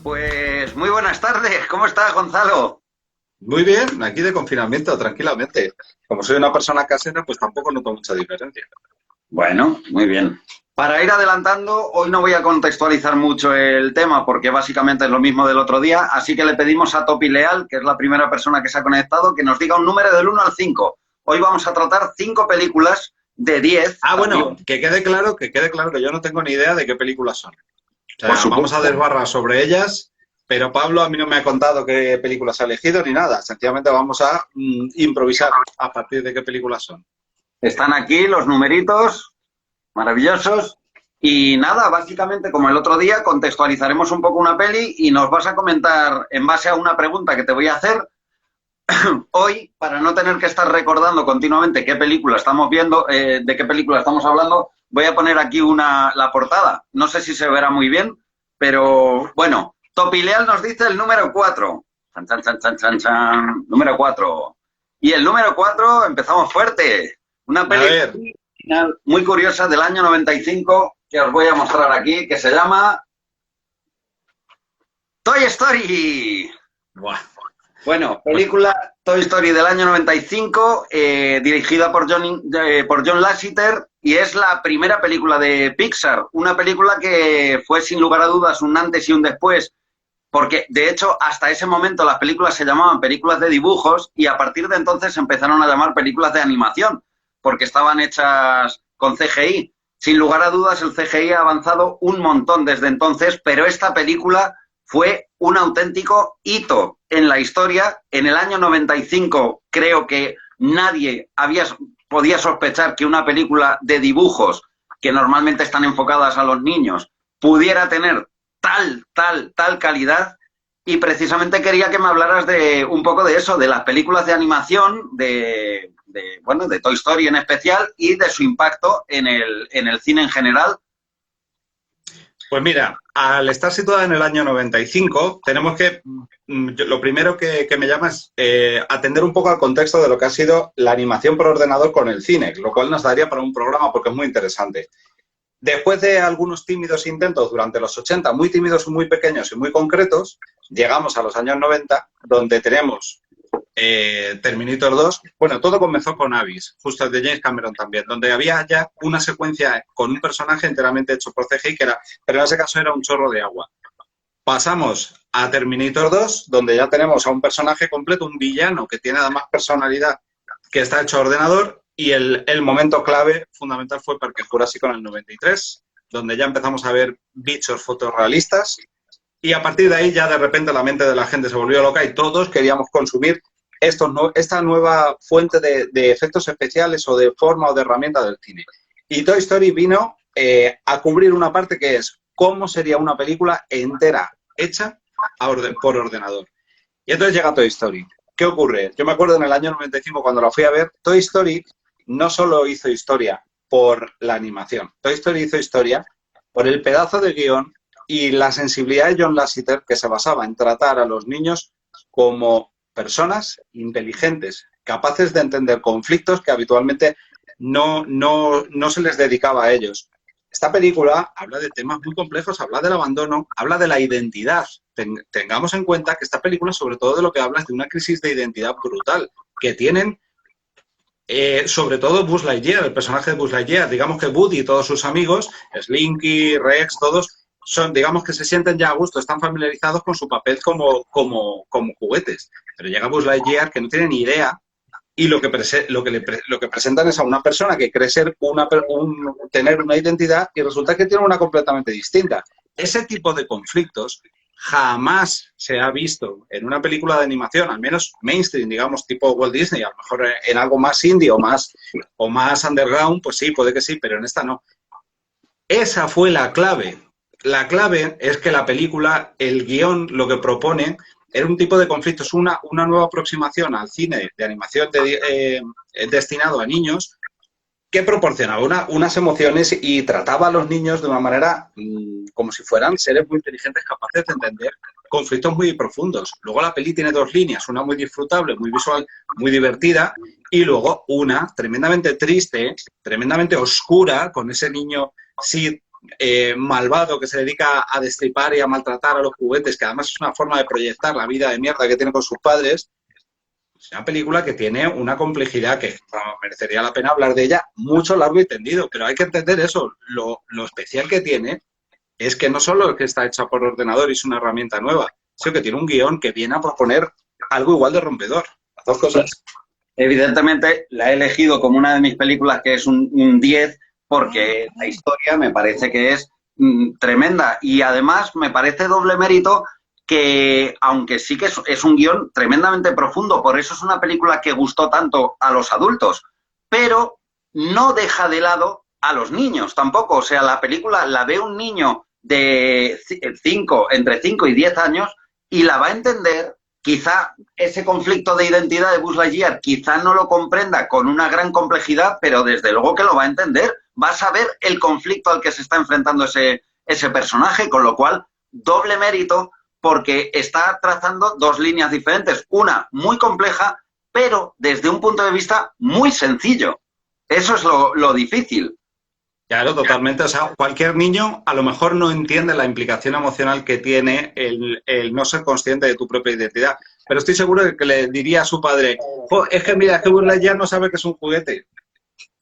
Pues muy buenas tardes, ¿cómo estás, Gonzalo? Muy bien, aquí de confinamiento, tranquilamente. Como soy una persona casera, pues tampoco noto mucha diferencia. Bueno, muy bien. Para ir adelantando, hoy no voy a contextualizar mucho el tema porque básicamente es lo mismo del otro día, así que le pedimos a Topi Leal, que es la primera persona que se ha conectado, que nos diga un número del 1 al 5. Hoy vamos a tratar 5 películas de 10, Bueno, que quede claro que yo no tengo ni idea de qué películas son. O por sea, vamos a supuesto. desbarrar sobre ellas, pero Pablo a mí no me ha contado qué películas ha elegido ni nada. Sencillamente vamos a improvisar a partir de qué películas son. Están aquí los numeritos, maravillosos. Y nada, básicamente como el otro día, contextualizaremos un poco una peli y nos vas a comentar en base a una pregunta que te voy a hacer. Hoy, para no tener que estar recordando continuamente qué película estamos viendo, de qué película estamos hablando, voy a poner aquí la portada. No sé si se verá muy bien, pero bueno, Topileal nos dice el número 4. Chan, chan, chan, chan, chan, chan. Número 4. Y el número 4 empezamos fuerte. Una A peli ver, muy curiosa del año 95 que os voy a mostrar aquí, que se llama Toy Story. buah, Bueno, pues película Toy Story del año 95, dirigida por John Lasseter, y es la primera película de Pixar, una película que fue sin lugar a dudas un antes y un después, porque de hecho hasta ese momento las películas se llamaban películas de dibujos y a partir de entonces se empezaron a llamar películas de animación, porque estaban hechas con CGI. Sin lugar a dudas el CGI ha avanzado un montón desde entonces, pero esta película fue un auténtico hito en la historia. En el año 95 creo que nadie podía sospechar que una película de dibujos que normalmente están enfocadas a los niños pudiera tener tal calidad. Y precisamente quería que me hablaras de un poco de eso, de las películas de animación, bueno, de Toy Story en especial y de su impacto en el cine en general. Pues mira, al estar situada en el año 95, tenemos que, lo primero que me llama es atender un poco al contexto de lo que ha sido la animación por ordenador con el cine, lo cual nos daría para un programa porque es muy interesante. Después de algunos tímidos intentos durante los 80, muy tímidos, muy pequeños y muy concretos, llegamos a los años 90, donde tenemos Terminator 2. Bueno, todo comenzó con Abyss, justo de James Cameron también, donde había ya una secuencia con un personaje enteramente hecho por CGI, pero en ese caso era un chorro de agua. Pasamos a Terminator 2, donde ya tenemos a un personaje completo, un villano que tiene además personalidad, que está hecho a ordenador, y el momento clave, fundamental, fue Parque Jurásico en el 93, donde ya empezamos a ver bichos fotorrealistas, y a partir de ahí ya de repente la mente de la gente se volvió loca y todos queríamos consumir esta nueva fuente de efectos especiales o de forma o de herramienta del cine. Y Toy Story vino a cubrir una parte que es cómo sería una película entera hecha por ordenador. Y entonces llega Toy Story. ¿Qué ocurre? Yo me acuerdo en el año 95 cuando la fui a ver, Toy Story no solo hizo historia por la animación, Toy Story hizo historia por el pedazo de guión y la sensibilidad de John Lasseter, que se basaba en tratar a los niños como personas inteligentes, capaces de entender conflictos que habitualmente no se les dedicaba a ellos. Esta película habla de temas muy complejos, habla del abandono, habla de la identidad. Tengamos en cuenta que esta película sobre todo de lo que habla es de una crisis de identidad brutal que tienen sobre todo Buzz Lightyear, el personaje de Buzz Lightyear. Digamos que Woody y todos sus amigos, Slinky, Rex, todos, digamos que se sienten ya a gusto, están familiarizados con su papel como juguetes. Pero llega Buzz Lightyear que no tiene ni idea y lo que presentan es a una persona que cree ser tener una identidad y resulta que tiene una completamente distinta. Ese tipo de conflictos jamás se ha visto en una película de animación, al menos mainstream, digamos, tipo Walt Disney. A lo mejor en algo más indie o más underground, pues sí, puede que sí, pero en esta no. Esa fue la clave. La clave es que la película, el guión, lo que propone, era un tipo de conflicto, es una nueva aproximación al cine de animación destinado a niños que proporcionaba unas emociones y trataba a los niños de una manera como si fueran seres muy inteligentes capaces de entender conflictos muy profundos. Luego la peli tiene dos líneas, una muy disfrutable, muy visual, muy divertida, y luego una tremendamente triste, tremendamente oscura, con ese niño, sí, malvado que se dedica a destripar y a maltratar a los juguetes, que además es una forma de proyectar la vida de mierda que tiene con sus padres. Es una película que tiene una complejidad que merecería la pena hablar de ella mucho, largo y tendido, pero hay que entender eso. Lo especial que tiene es que no solo es que está hecha por ordenador y es una herramienta nueva, sino que tiene un guión que viene a proponer algo igual de rompedor. Las dos cosas. Evidentemente la he elegido como una de mis películas que es un 10 porque la historia me parece que es tremenda y además me parece doble mérito que, aunque sí que es un guión tremendamente profundo, por eso es una película que gustó tanto a los adultos, pero no deja de lado a los niños tampoco. O sea, la película la ve un niño de entre 5 y 10 años y la va a entender. Quizá ese conflicto de identidad de Buzz Lightyear quizá no lo comprenda con una gran complejidad, pero desde luego que lo va a entender. Va a saber el conflicto al que se está enfrentando ese personaje, con lo cual doble mérito porque está trazando dos líneas diferentes. Una muy compleja, pero desde un punto de vista muy sencillo. Eso es lo difícil. Claro, totalmente. O sea, cualquier niño a lo mejor no entiende la implicación emocional que tiene el no ser consciente de tu propia identidad. Pero estoy seguro de que le diría a su padre, es que mira, es que Buzz Lightyear no sabe que es un juguete.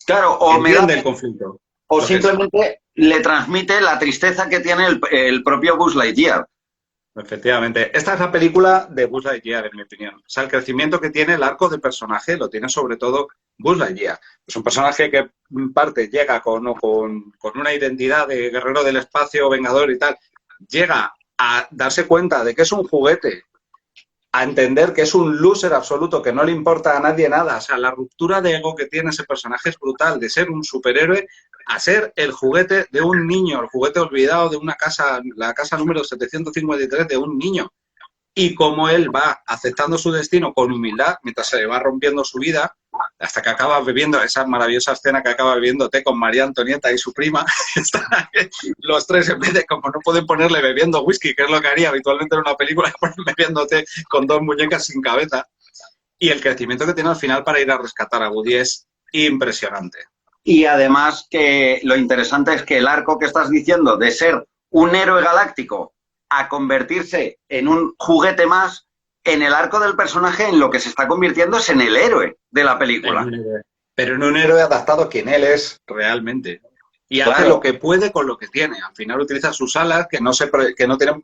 Claro, o entiende el conflicto. O simplemente le transmite la tristeza que tiene el propio Buzz Lightyear. Efectivamente. Esta es la película de Buzz Lightyear, en mi opinión. O sea, el crecimiento que tiene el arco de personaje lo tiene sobre todo Buzz Lightyear. Es un personaje que en parte llega con una identidad de guerrero del espacio, vengador y tal. Llega a darse cuenta de que es un juguete, a entender que es un loser absoluto, que no le importa a nadie nada. O sea, la ruptura de ego que tiene ese personaje es brutal, de ser un superhéroe a ser el juguete de un niño, el juguete olvidado de una casa, la casa número 753 de un niño. Y cómo él va aceptando su destino con humildad, mientras se le va rompiendo su vida, hasta que acaba bebiendo esa maravillosa escena que acaba bebiendo té con María Antonieta y su prima. Los tres, en vez de, como no pueden ponerle bebiendo whisky, que es lo que haría habitualmente en una película, ponen bebiendo té con dos muñecas sin cabeza. Y el crecimiento que tiene al final para ir a rescatar a Woody es impresionante. Y además que lo interesante es que el arco que estás diciendo de ser un héroe galáctico a convertirse en un juguete más, en el arco del personaje en lo que se está convirtiendo es en el héroe de la película. Pero en un héroe adaptado a quien él es realmente. Y hace lo que puede con lo que tiene. Al final utiliza sus alas, que no tienen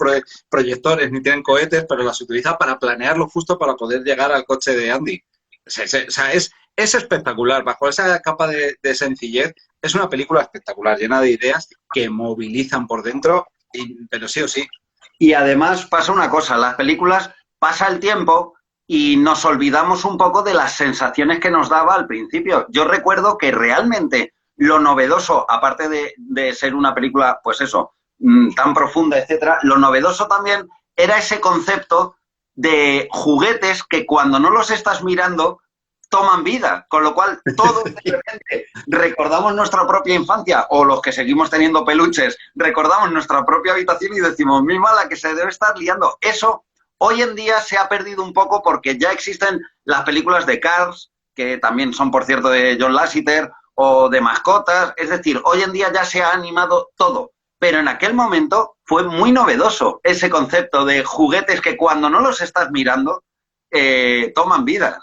proyectores ni tienen cohetes, pero las utiliza para planearlo justo para poder llegar al coche de Andy. O sea, es espectacular. Bajo esa capa de sencillez, es una película espectacular, llena de ideas que movilizan por dentro, pero sí o sí. Y además pasa una cosa, las películas pasa el tiempo y nos olvidamos un poco de las sensaciones que nos daba al principio. Yo recuerdo que realmente lo novedoso, aparte de ser una película, pues eso, tan profunda, etcétera, lo novedoso también era ese concepto de juguetes que cuando no los estás mirando toman vida, con lo cual todos de repente recordamos nuestra propia infancia, o los que seguimos teniendo peluches, recordamos nuestra propia habitación y decimos, misma la que se debe estar liando. Eso hoy en día se ha perdido un poco porque ya existen las películas de Cars, que también son, por cierto, de John Lasseter, o de mascotas. Es decir, hoy en día ya se ha animado todo, pero en aquel momento fue muy novedoso ese concepto de juguetes que cuando no los estás mirando toman vida.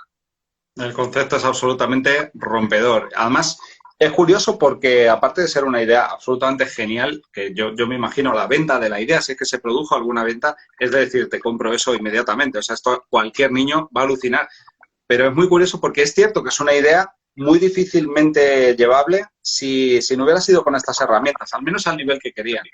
El concepto es absolutamente rompedor. Además, es curioso porque, aparte de ser una idea absolutamente genial, que yo me imagino la venta de la idea, si es que se produjo alguna venta, es de decir, te compro eso inmediatamente. O sea, esto cualquier niño va a alucinar. Pero es muy curioso porque es cierto que es una idea muy difícilmente llevable si no hubiera sido con estas herramientas, al menos al nivel que querían.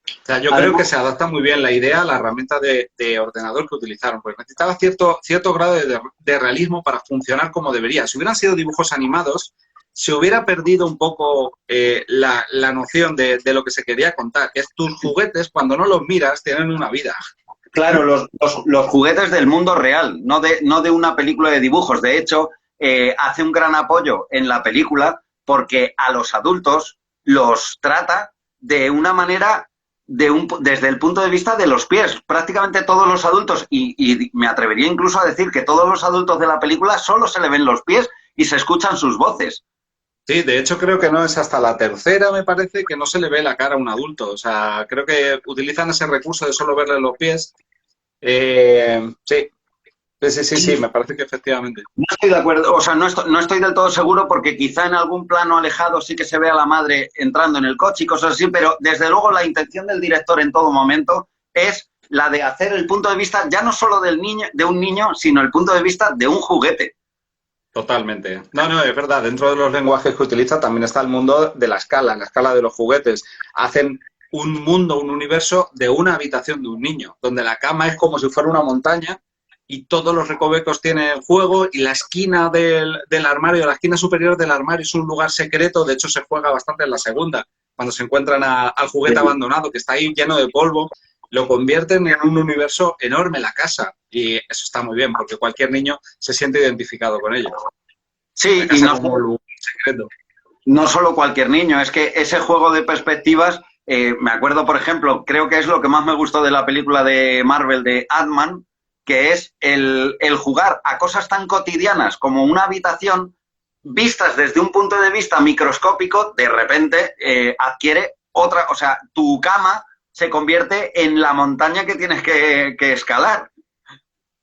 O sea, yo creo que se adapta muy bien la idea a la herramienta de ordenador que utilizaron, porque necesitaba cierto grado de realismo para funcionar como debería. Si hubieran sido dibujos animados, se hubiera perdido un poco la noción de lo que se quería contar, que es tus juguetes, cuando no los miras, tienen una vida. Claro, los juguetes del mundo real, no de una película de dibujos. De hecho, hace un gran apoyo en la película porque a los adultos los trata de una manera desde el punto de vista de los pies. Prácticamente todos los adultos, y me atrevería incluso a decir que todos los adultos de la película solo se le ven los pies y se escuchan sus voces. Sí, de hecho creo que no es hasta la tercera, me parece, que no se le ve la cara a un adulto. O sea, creo que utilizan ese recurso de solo verle los pies. Sí, sí, me parece que efectivamente. No estoy de acuerdo, o sea, no estoy del todo seguro porque quizá en algún plano alejado sí que se ve a la madre entrando en el coche y cosas así, pero desde luego la intención del director en todo momento es la de hacer el punto de vista ya no solo del niño, de un niño, sino el punto de vista de un juguete. Totalmente. No, es verdad. Dentro de los lenguajes que utiliza también está el mundo de la escala de los juguetes. Hacen un mundo, un universo de una habitación de un niño, donde la cama es como si fuera una montaña y todos los recovecos tienen fuego y la esquina del armario, la esquina superior del armario es un lugar secreto. De hecho, se juega bastante en la segunda, cuando se encuentran al juguete abandonado, que está ahí lleno de polvo. Lo convierten en un universo enorme, la casa. Y eso está muy bien, porque cualquier niño se siente identificado con ello. La Sí, y casa como un lugar secreto. no solo cualquier niño, es que ese juego de perspectivas, me acuerdo, por ejemplo, creo que es lo que más me gustó de la película de Marvel de Ant-Man, que es el jugar a cosas tan cotidianas como una habitación, vistas desde un punto de vista microscópico, de repente adquiere otra, o sea, tu cama se convierte en la montaña que tienes que escalar.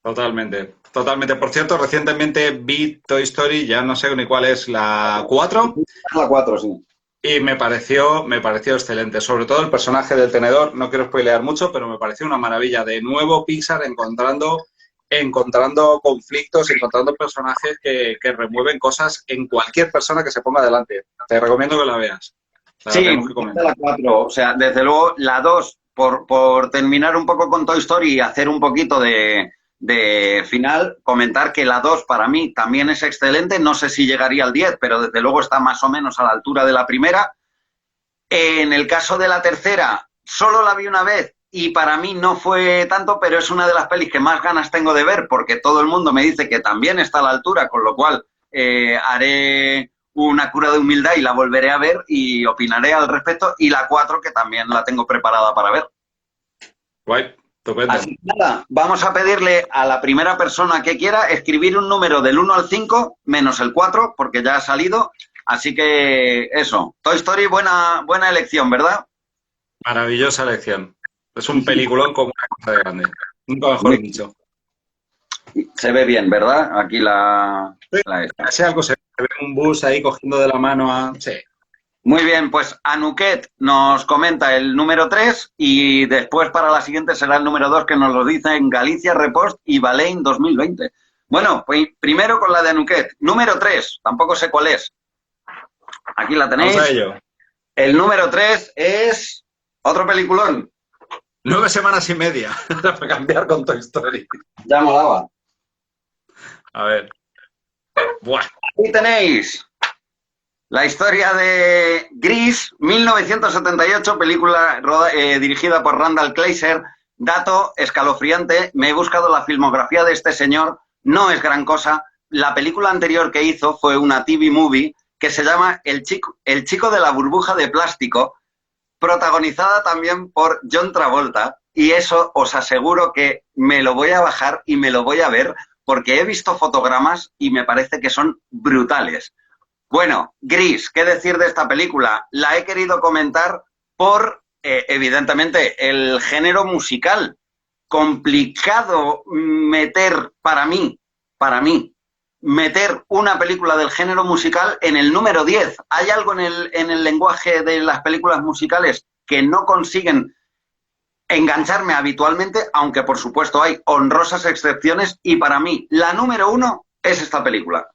Totalmente. Totalmente. Por cierto, recientemente vi Toy Story, ya no sé ni cuál es, la 4, La 4 sí. y me pareció excelente. Sobre todo el personaje del tenedor, no quiero spoilear mucho, pero me pareció una maravilla. De nuevo Pixar encontrando conflictos, encontrando personajes que remueven cosas en cualquier persona que se ponga delante. Te recomiendo que la veas. La Sí, tenemos que comentar. la 4. O sea, desde luego la 2, por terminar un poco con Toy Story y hacer un poquito de final, comentar que la 2 para mí también es excelente. No sé si llegaría al 10, pero desde luego está más o menos a la altura de la primera. En el caso de la tercera, solo la vi una vez y para mí no fue tanto, pero es una de las pelis que más ganas tengo de ver porque todo el mundo me dice que también está a la altura, con lo cual haré una cura de humildad y la volveré a ver y opinaré al respecto. Y la 4 que también la tengo preparada para ver. Guay, estupendo. Así que nada, vamos a pedirle a la primera persona que quiera escribir un número del 1 al 5 menos el 4 porque ya ha salido. Así que eso, Toy Story, buena elección, ¿verdad? Maravillosa elección. Es un peliculón como una cosa de grande. Nunca mejor dicho. Se ve bien, ¿verdad? Aquí Sí, la esta. casi algo se ve un bus ahí cogiendo de la mano a... Sí. Muy bien, pues Anuket nos comenta el número 3 y después para la siguiente será el número 2 que nos lo dice en Galicia Repost y Balein 2020. Bueno, pues primero con la de Anuket. Número 3, tampoco sé cuál es. Aquí la Vamos a tenéis. ello. El número 3 es otro peliculón. 9 semanas y media para cambiar con Toy Story. Ya molaba. A ver. Buah. Aquí tenéis la historia de Gris, 1978, película dirigida por Randall Kleiser. Dato escalofriante, me he buscado la filmografía de este señor, no es gran cosa. La película anterior que hizo fue una TV movie que se llama El chico de la burbuja de plástico, protagonizada también por John Travolta. Y eso os aseguro que me lo voy a bajar y me lo voy a ver porque he visto fotogramas y me parece que son brutales. Bueno, Gris, ¿qué decir de esta película? La he querido comentar por, evidentemente, el género musical. Complicado meter, para mí, meter una película del género musical en el número 10. Hay algo en el lenguaje de las películas musicales que no consiguen engancharme habitualmente, aunque por supuesto hay honrosas excepciones, y para mí la número 1 es esta película.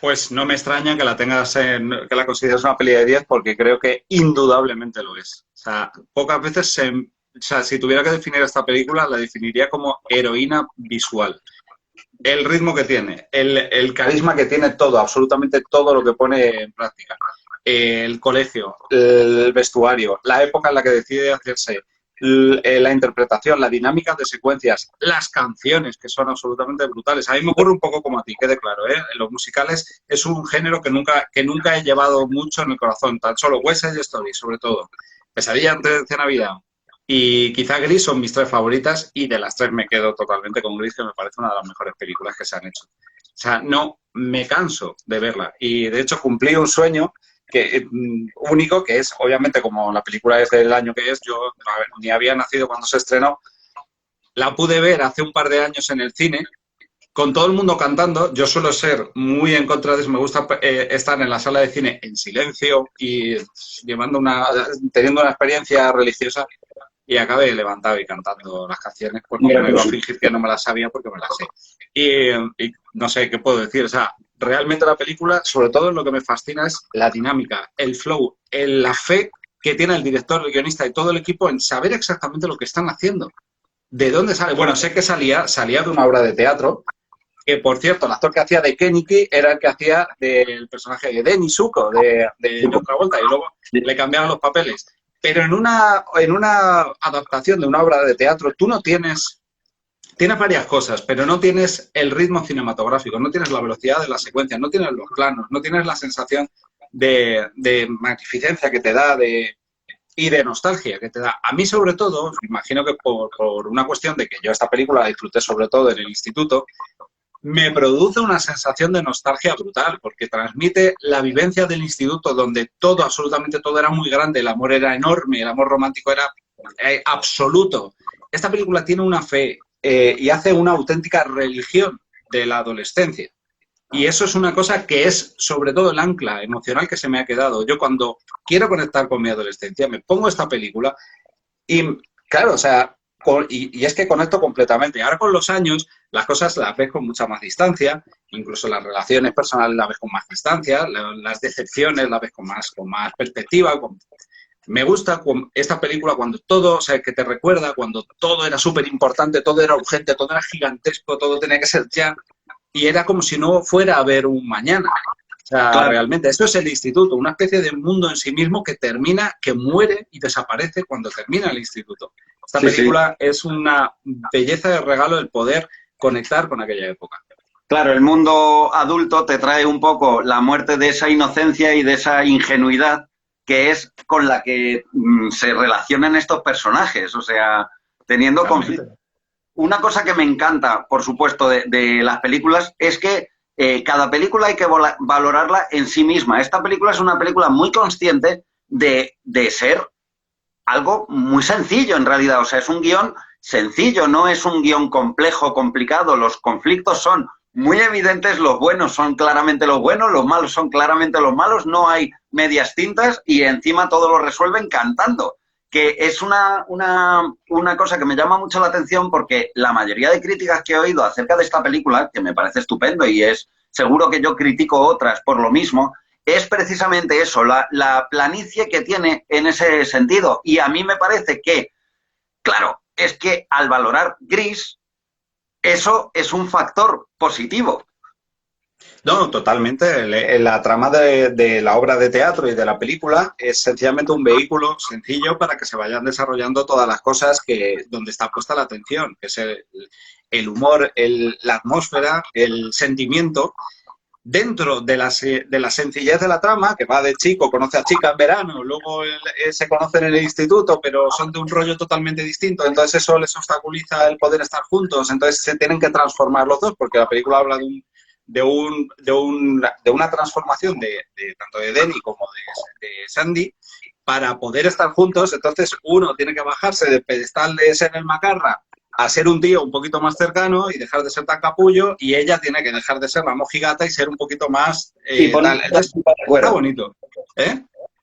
Pues no me extraña que que la consideres una peli de 10 porque creo que indudablemente lo es. O sea, pocas veces o sea, si tuviera que definir esta película, la definiría como heroína visual. El ritmo que tiene, el carisma que tiene todo, absolutamente todo lo que pone en práctica. El colegio, el vestuario, la época en la que decide hacerse, la interpretación, la dinámica de secuencias, las canciones que son absolutamente brutales. A mí me ocurre un poco como a ti, quede claro, ¿eh? Los musicales es un género que nunca he llevado mucho en el corazón, tan solo West Side Story, sobre todo. Pesadilla antes de Navidad y quizá Gris son mis tres favoritas y de las tres me quedo totalmente con Gris, que me parece una de las mejores películas que se han hecho. sea, no me canso de verla. Y de hecho cumplí un sueño único, que es, obviamente, como la película es del año que es, yo ni había nacido cuando se estrenó, la pude ver hace un par de años en el cine, con todo el mundo cantando. Yo suelo ser muy en contra de eso, me gusta estar en la sala de cine en silencio y teniendo una experiencia religiosa, y acabé levantado y cantando las canciones porque no iba a fingir que no me las sabía, porque me las sé. Y no sé qué puedo decir, o sea, realmente la película, sobre todo lo que me fascina es la dinámica, el flow, la fe que tiene el director, el guionista y todo el equipo en saber exactamente lo que están haciendo. ¿De dónde sale? Bueno, sé que salía de una obra de teatro, que por cierto, el actor que hacía de Kenichi era el que hacía del personaje de Denny Zuko, de John Travolta, y luego le cambiaron los papeles. Pero en una adaptación de una obra de teatro, tú no tienes varias cosas, pero no tienes el ritmo cinematográfico, no tienes la velocidad de la secuencia, no tienes los planos, no tienes la sensación de magnificencia que te da, y de nostalgia que te da. A mí, sobre todo, imagino que por una cuestión de que yo esta película la disfruté sobre todo en el instituto, me produce una sensación de nostalgia brutal, porque transmite la vivencia del instituto, donde todo, absolutamente todo era muy grande, el amor era enorme, el amor romántico era absoluto. Esta película tiene una fe y hace una auténtica religión de la adolescencia. Y eso es una cosa que es, sobre todo, el ancla emocional que se me ha quedado. Yo, cuando quiero conectar con mi adolescencia, me pongo esta película y, claro, o sea, y es que conecto completamente. Ahora, con los años, las cosas las ves con mucha más distancia, incluso las relaciones personales las ves con más distancia, las decepciones las ves con más perspectiva. Me gusta esta película cuando todo, o sea, que te recuerda cuando todo era súper importante, todo era urgente, todo era gigantesco, todo tenía que ser ya, y era como si no fuera a haber un mañana. O sea, claro, realmente, esto es el instituto, una especie de mundo en sí mismo que termina, que muere y desaparece cuando termina el instituto. Esta película es una belleza de regalo el poder conectar con aquella época. Claro, el mundo adulto te trae un poco la muerte de esa inocencia y de esa ingenuidad que es con la que se relacionan estos personajes, o sea, teniendo conflictos. Una cosa que me encanta, por supuesto, de las películas es que cada película hay que valorarla en sí misma. Esta película es una película muy consciente de ser algo muy sencillo, en realidad. O sea, es un guión sencillo, no es un guión complejo, complicado. Los conflictos son muy evidentes, los buenos son claramente los buenos, los malos son claramente los malos, no hay medias tintas y encima todo lo resuelven cantando. Que es una cosa que me llama mucho la atención, porque la mayoría de críticas que he oído acerca de esta película, que me parece estupendo y es seguro que yo critico otras por lo mismo, es precisamente eso, la planicie que tiene en ese sentido. Y a mí me parece que, claro, es que al valorar Gris, eso es un factor positivo. No, totalmente. La trama de la obra de teatro y de la película es sencillamente un vehículo sencillo para que se vayan desarrollando todas las cosas donde está puesta la atención, que es el humor, la atmósfera, el sentimiento, dentro de la sencillez de la trama, que va de chico, conoce a chica en verano, luego se conocen en el instituto, pero son de un rollo totalmente distinto, entonces eso les obstaculiza el poder estar juntos, entonces se tienen que transformar los dos, porque la película habla de una transformación tanto de Denny como de Sandy para poder estar juntos. Entonces uno tiene que bajarse del pedestal de ser el macarra a ser un tío un poquito más cercano y dejar de ser tan capullo, y ella tiene que dejar de ser la mojigata y ser un poquito más tal. Entonces, está bonito.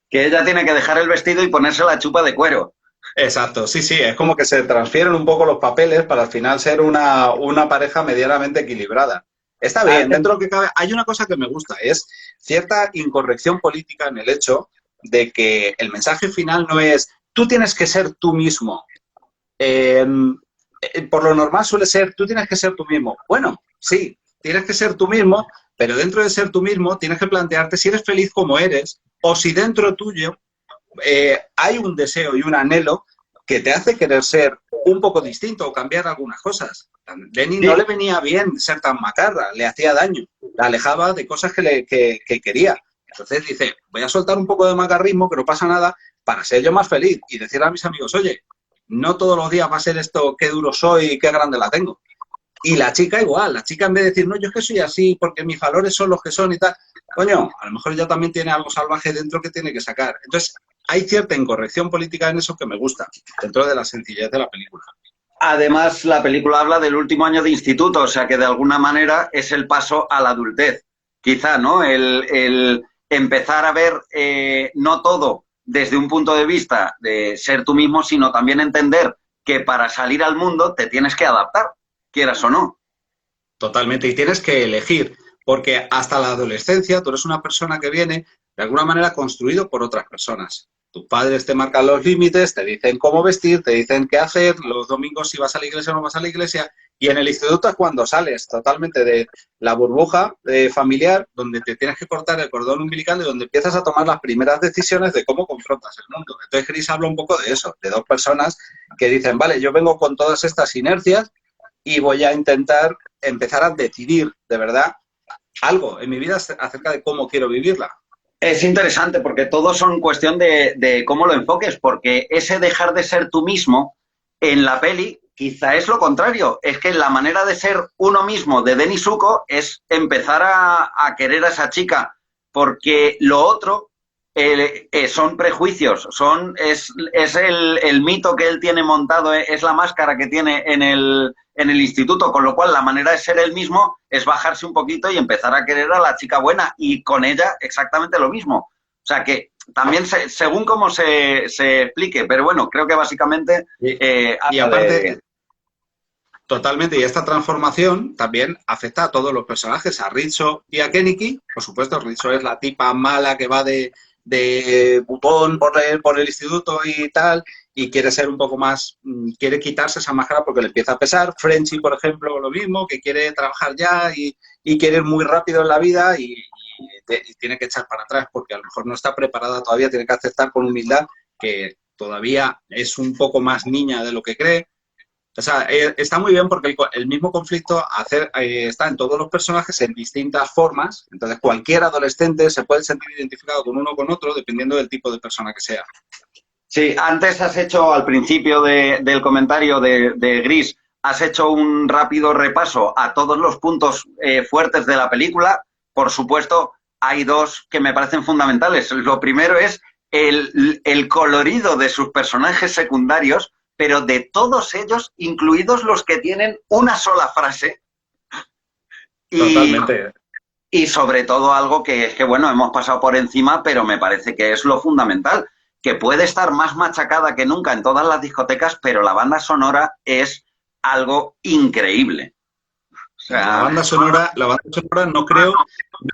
Que ella tiene que dejar el vestido y ponerse la chupa de cuero. Exacto, sí, es como que se transfieren un poco los papeles para al final ser una pareja medianamente equilibrada. Está bien, dentro de lo que cabe. Hay una cosa que me gusta, es cierta incorrección política en el hecho de que el mensaje final no es tú tienes que ser tú mismo. Por lo normal suele ser tú tienes que ser tú mismo. Bueno, sí, tienes que ser tú mismo, pero dentro de ser tú mismo tienes que plantearte si eres feliz como eres o si dentro tuyo hay un deseo y un anhelo que te hace querer ser un poco distinto o cambiar algunas cosas. A Denny no le venía bien ser tan macarra, le hacía daño, la alejaba de cosas que quería. Entonces dice, voy a soltar un poco de macarrismo, que no pasa nada, para ser yo más feliz y decirle a mis amigos, oye, no todos los días va a ser esto, qué duro soy y qué grande la tengo. Y la chica igual, la chica en vez de decir, no, yo es que soy así porque mis valores son los que son y tal, coño, a lo mejor ella también tiene algo salvaje dentro que tiene que sacar. Entonces, hay cierta incorrección política en eso que me gusta, dentro de la sencillez de la película. Además, la película habla del último año de instituto, o sea que de alguna manera es el paso a la adultez. Quizá, ¿no? El empezar a ver no todo desde un punto de vista de ser tú mismo, sino también entender que para salir al mundo te tienes que adaptar, quieras o no. Totalmente, y tienes que elegir, porque hasta la adolescencia tú eres una persona que viene de alguna manera construido por otras personas. Tus padres te marcan los límites, te dicen cómo vestir, te dicen qué hacer, los domingos si vas a la iglesia o no vas a la iglesia, y en el instituto es cuando sales totalmente de la burbuja familiar, donde te tienes que cortar el cordón umbilical y donde empiezas a tomar las primeras decisiones de cómo confrontas el mundo. Entonces Chris habla un poco de eso, de dos personas que dicen, vale, yo vengo con todas estas inercias y voy a intentar empezar a decidir de verdad algo en mi vida acerca de cómo quiero vivirla. Es interesante porque todo son cuestión de cómo lo enfoques, porque ese dejar de ser tú mismo en la peli quizá es lo contrario. Es que la manera de ser uno mismo de Denis Zuko es empezar a querer a esa chica, porque lo otro son prejuicios, es el mito que él tiene montado, es la máscara que tiene en el instituto, con lo cual la manera de ser él mismo es bajarse un poquito y empezar a querer a la chica buena y con ella exactamente lo mismo. O sea que también según cómo se explique, pero bueno, creo que básicamente Y habla aparte, totalmente, y esta transformación también afecta a todos los personajes, a Rizzo y a Kenichi. Por supuesto, Rizzo es la tipa mala que va de butón por el instituto y tal, y quiere ser un poco más, quiere quitarse esa máscara porque le empieza a pesar. Frenchy, por ejemplo, lo mismo, que quiere trabajar ya y quiere ir muy rápido en la vida y tiene que echar para atrás porque a lo mejor no está preparada todavía, tiene que aceptar con humildad que todavía es un poco más niña de lo que cree. O sea, está muy bien porque el mismo conflicto está en todos los personajes en distintas formas. Entonces, cualquier adolescente se puede sentir identificado con uno o con otro dependiendo del tipo de persona que sea. Sí, antes has hecho, al principio del comentario de Gris, has hecho un rápido repaso a todos los puntos fuertes de la película. Por supuesto, hay dos que me parecen fundamentales. Lo primero es el colorido de sus personajes secundarios, pero de todos ellos, incluidos los que tienen una sola frase. Y, Totalmente. y sobre todo algo que es que, bueno, hemos pasado por encima, pero me parece que es lo fundamental, que puede estar más machacada que nunca en todas las discotecas, pero la banda sonora es algo increíble. O sea, La banda sonora no creo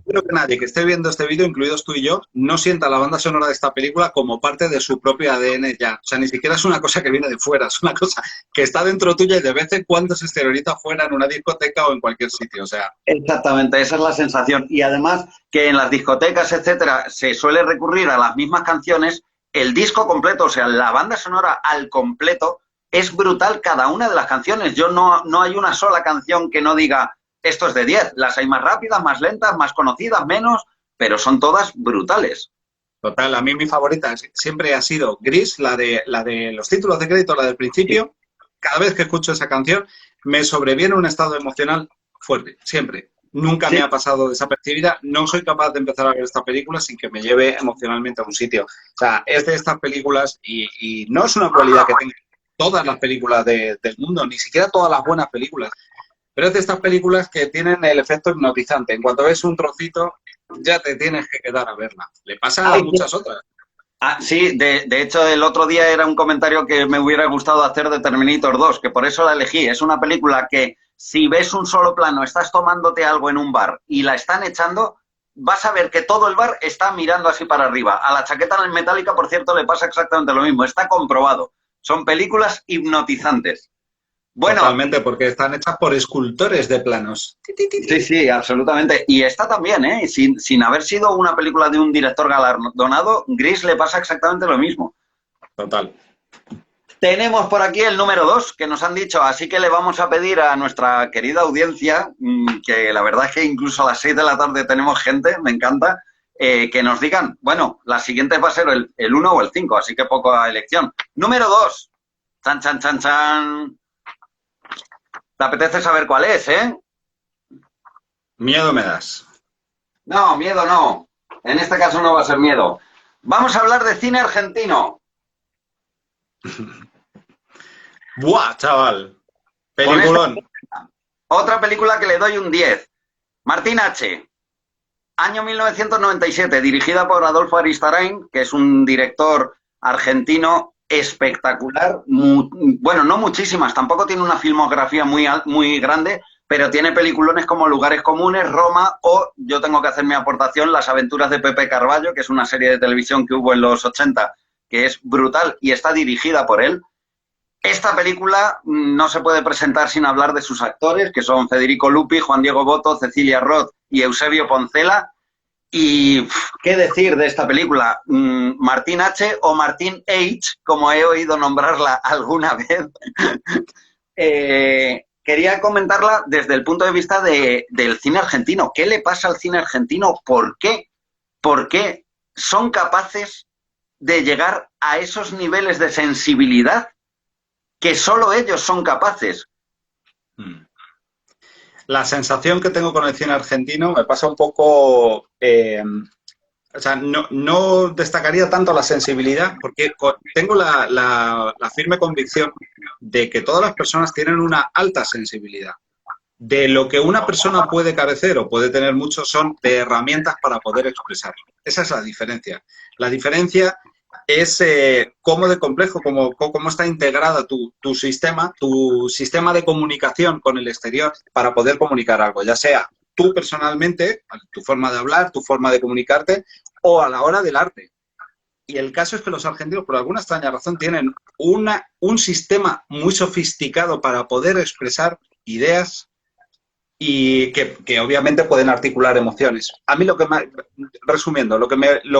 que nadie que esté viendo este vídeo, incluidos tú y yo, no sienta la banda sonora de esta película como parte de su propio ADN ya. O sea, ni siquiera es una cosa que viene de fuera, es una cosa que está dentro tuya y de vez en cuando se exterioriza fuera en una discoteca o en cualquier sitio. O sea, exactamente, esa es la sensación. Y además que en las discotecas, etcétera, se suele recurrir a las mismas canciones, el disco completo, o sea, la banda sonora al completo, es brutal cada una de las canciones. Yo no hay una sola canción que no diga esto es de 10. Las hay más rápidas, más lentas, más conocidas, menos, pero son todas brutales. total, a mí mi favorita siempre ha sido Gris, la de los títulos de crédito, la del principio. Cada vez que escucho esa canción me sobreviene un estado emocional fuerte, siempre. Nunca me Sí. ha pasado desapercibida. No soy capaz de empezar a ver esta película sin que me lleve emocionalmente a un sitio. O sea, es de estas películas y no es una cualidad que tengan todas las películas del mundo, ni siquiera todas las buenas películas. Pero es de estas películas que tienen el efecto hipnotizante. En cuanto ves un trocito, ya te tienes que quedar a verla. Le pasa a Ay, muchas otras. sí, de hecho el otro día era un comentario que me hubiera gustado hacer de Terminator 2, que por eso la elegí. Es una película que si ves un solo plano, estás tomándote algo en un bar y la están echando, vas a ver que todo el bar está mirando así para arriba. A la chaqueta metálica, por cierto, le pasa exactamente lo mismo. Está comprobado. Son películas hipnotizantes. Bueno, Totalmente, porque están hechas por escultores de planos. sí, sí, absolutamente. Y esta también, ¿eh? Sin haber sido una película de un director galardonado, Gris le pasa exactamente lo mismo. Total. Tenemos por aquí el número 2 que nos han dicho, así que le vamos a pedir a nuestra querida audiencia, que la verdad es que incluso a las 6 de la tarde tenemos gente, me encanta, que nos digan, bueno, la siguiente va a ser el 1 o el 5, así que poca elección. Número 2. Chan, chan, chan, chan. ¿Te apetece saber cuál es, Miedo me das. No, miedo no. En este caso no va a ser miedo. Vamos a hablar de cine argentino. ¡Buah, chaval! Con esta Peliculón. otra película que le doy un 10. Martín H. Año 1997, dirigida por Adolfo Aristarain, que es un director argentino espectacular. Bueno, no muchísimas, tampoco tiene una filmografía muy grande, pero tiene peliculones como Lugares Comunes, Roma o, yo tengo que hacer mi aportación, Las aventuras de Pepe Carballo, que es una serie de televisión que hubo en los 80, que es brutal y está dirigida por él. Esta película no se puede presentar sin hablar de sus actores, que son Federico Lupi, Juan Diego Boto, Cecilia Roth y Eusebio Poncela. Y qué decir de esta película, Martín H. o Martín H., como he oído nombrarla alguna vez. Quería comentarla desde el punto de vista del cine argentino. ¿Qué le pasa al cine argentino? ¿Por qué? ¿Por qué son capaces de llegar a esos niveles de sensibilidad que solo ellos son capaces? La sensación que tengo con el cine argentino me pasa un poco... o sea, no destacaría tanto la sensibilidad, porque tengo la firme convicción de que todas las personas tienen una alta sensibilidad. De lo que una persona puede carecer o puede tener mucho son de herramientas para poder expresarlo. Esa es la diferencia. La diferencia es cómo de complejo, cómo está integrada tu sistema de comunicación con el exterior para poder comunicar algo, ya sea tú personalmente, tu forma de hablar, tu forma de comunicarte, o a la hora del arte. Y el caso es que los argentinos, por alguna extraña razón, tienen un sistema muy sofisticado para poder expresar ideas y que obviamente pueden articular emociones. A mí resumiendo, lo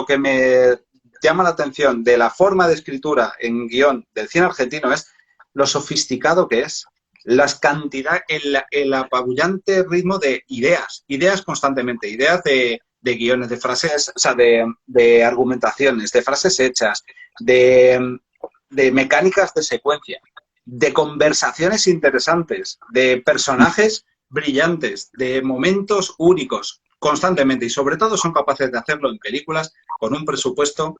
que me llama la atención de la forma de escritura en guión del cine argentino es lo sofisticado que es, el apabullante ritmo de ideas constantemente, ideas de guiones, de frases, o sea, de argumentaciones, de frases hechas, de mecánicas de secuencia, de conversaciones interesantes, de personajes brillantes, de momentos únicos, constantemente. Y sobre todo son capaces de hacerlo en películas con un presupuesto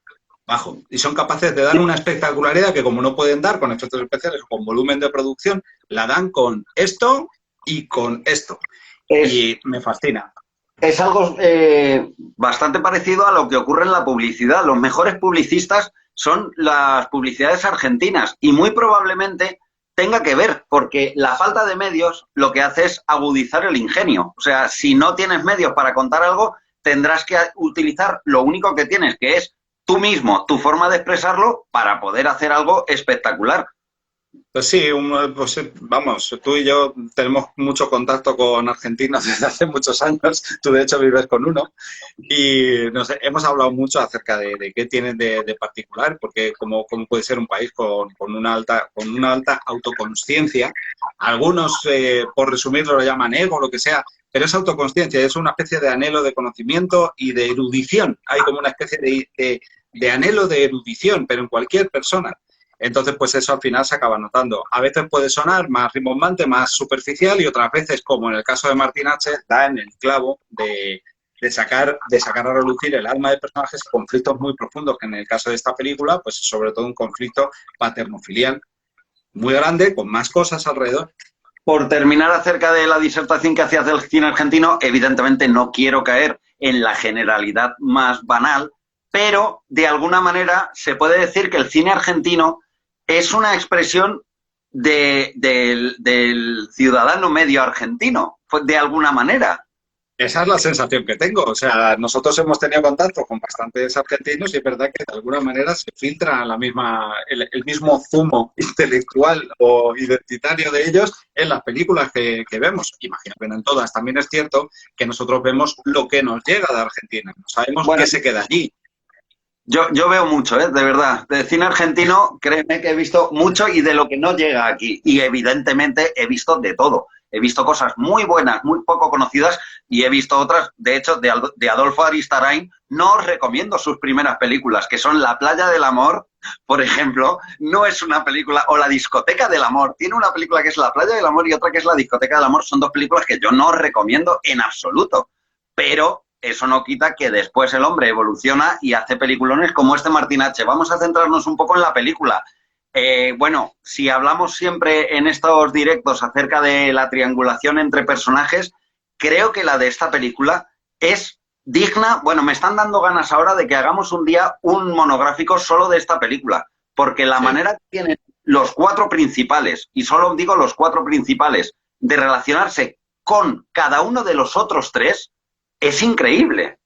bajo. Y son capaces de dar una espectacularidad que, como no pueden dar con efectos especiales o con volumen de producción, la dan con esto y con esto. Y me fascina. Es algo bastante parecido a lo que ocurre en la publicidad. Los mejores publicistas son las publicidades argentinas y muy probablemente tenga que ver, porque la falta de medios lo que hace es agudizar el ingenio. O sea, si no tienes medios para contar algo, tendrás que utilizar lo único que tienes, que es tú mismo, tu forma de expresarlo para poder hacer algo espectacular. Pues sí, pues vamos, tú y yo tenemos mucho contacto con argentinos desde hace muchos años, tú de hecho vives con uno, y no sé, hemos hablado mucho acerca de qué tienen de particular, porque cómo puede ser un país con una alta autoconsciencia. Algunos, por resumirlo, lo llaman ego, lo que sea, pero es autoconsciencia, es una especie de anhelo de conocimiento y de erudición. Hay como una especie de anhelo de erudición, pero en cualquier persona. Entonces, pues eso al final se acaba notando. A veces puede sonar más rimbombante, más superficial, y otras veces, como en el caso de Martín H., da en el clavo de sacar a relucir el alma de personajes y conflictos muy profundos, que en el caso de esta película, pues sobre todo un conflicto paterno-filial muy grande, con más cosas alrededor. Por terminar acerca de la disertación que hacías del cine argentino, evidentemente no quiero caer en la generalidad más banal, pero de alguna manera se puede decir que el cine argentino es una expresión del ciudadano medio argentino, de alguna manera. Esa es la sensación que tengo. O sea, nosotros hemos tenido contacto con bastantes argentinos y es verdad que de alguna manera se filtra el mismo zumo intelectual o identitario de ellos en las películas que vemos. Imagino que no en todas. También es cierto que nosotros vemos lo que nos llega de Argentina. No sabemos qué se queda allí. Yo veo mucho, de verdad. De cine argentino, créeme que he visto mucho y de lo que no llega aquí. Y evidentemente he visto de todo. He visto cosas muy buenas, muy poco conocidas, y he visto otras, de hecho, de Adolfo Aristarain. No os recomiendo sus primeras películas, que son La playa del amor, por ejemplo. No es una película, o La discoteca del amor. Tiene una película que es La playa del amor y otra que es La discoteca del amor. Son dos películas que yo no os recomiendo en absoluto. Pero eso no quita que después el hombre evoluciona y hace peliculones como este Martin H. Vamos a centrarnos un poco en la película. Bueno, si hablamos siempre en estos directos acerca de la triangulación entre personajes, creo que la de esta película es digna. Bueno, me están dando ganas ahora de que hagamos un día un monográfico solo de esta película, porque la manera que tienen los cuatro principales, y solo digo los cuatro principales, de relacionarse con cada uno de los otros tres, es increíble.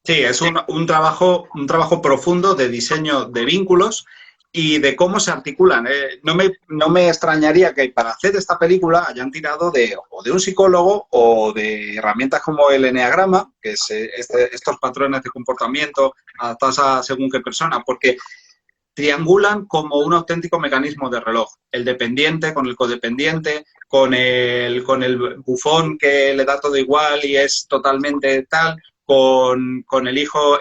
Sí, es un trabajo profundo de diseño de vínculos y de cómo se articulan. No me extrañaría que para hacer esta película hayan tirado o de un psicólogo o de herramientas como el eneagrama, que es estos patrones de comportamiento adaptados a según qué persona, porque triangulan como un auténtico mecanismo de reloj. El dependiente con el codependiente, con el bufón que le da todo igual y es totalmente tal, con el hijo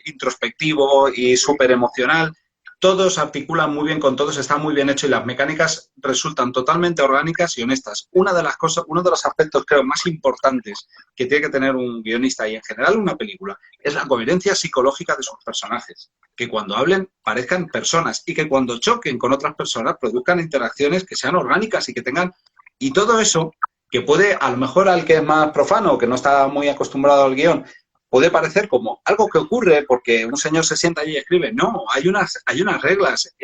introspectivo y súper emocional. Todos articulan muy bien con todos, está muy bien hecho y las mecánicas resultan totalmente orgánicas y honestas. Uno de los aspectos creo más importantes que tiene que tener un guionista y en general una película es la coherencia psicológica de sus personajes. Que cuando hablen parezcan personas y que cuando choquen con otras personas produzcan interacciones que sean orgánicas y que tengan... Y todo eso que puede, a lo mejor al que es más profano, que no está muy acostumbrado al guión, puede parecer como algo que ocurre porque un señor se sienta allí y escribe. No, hay unas reglas.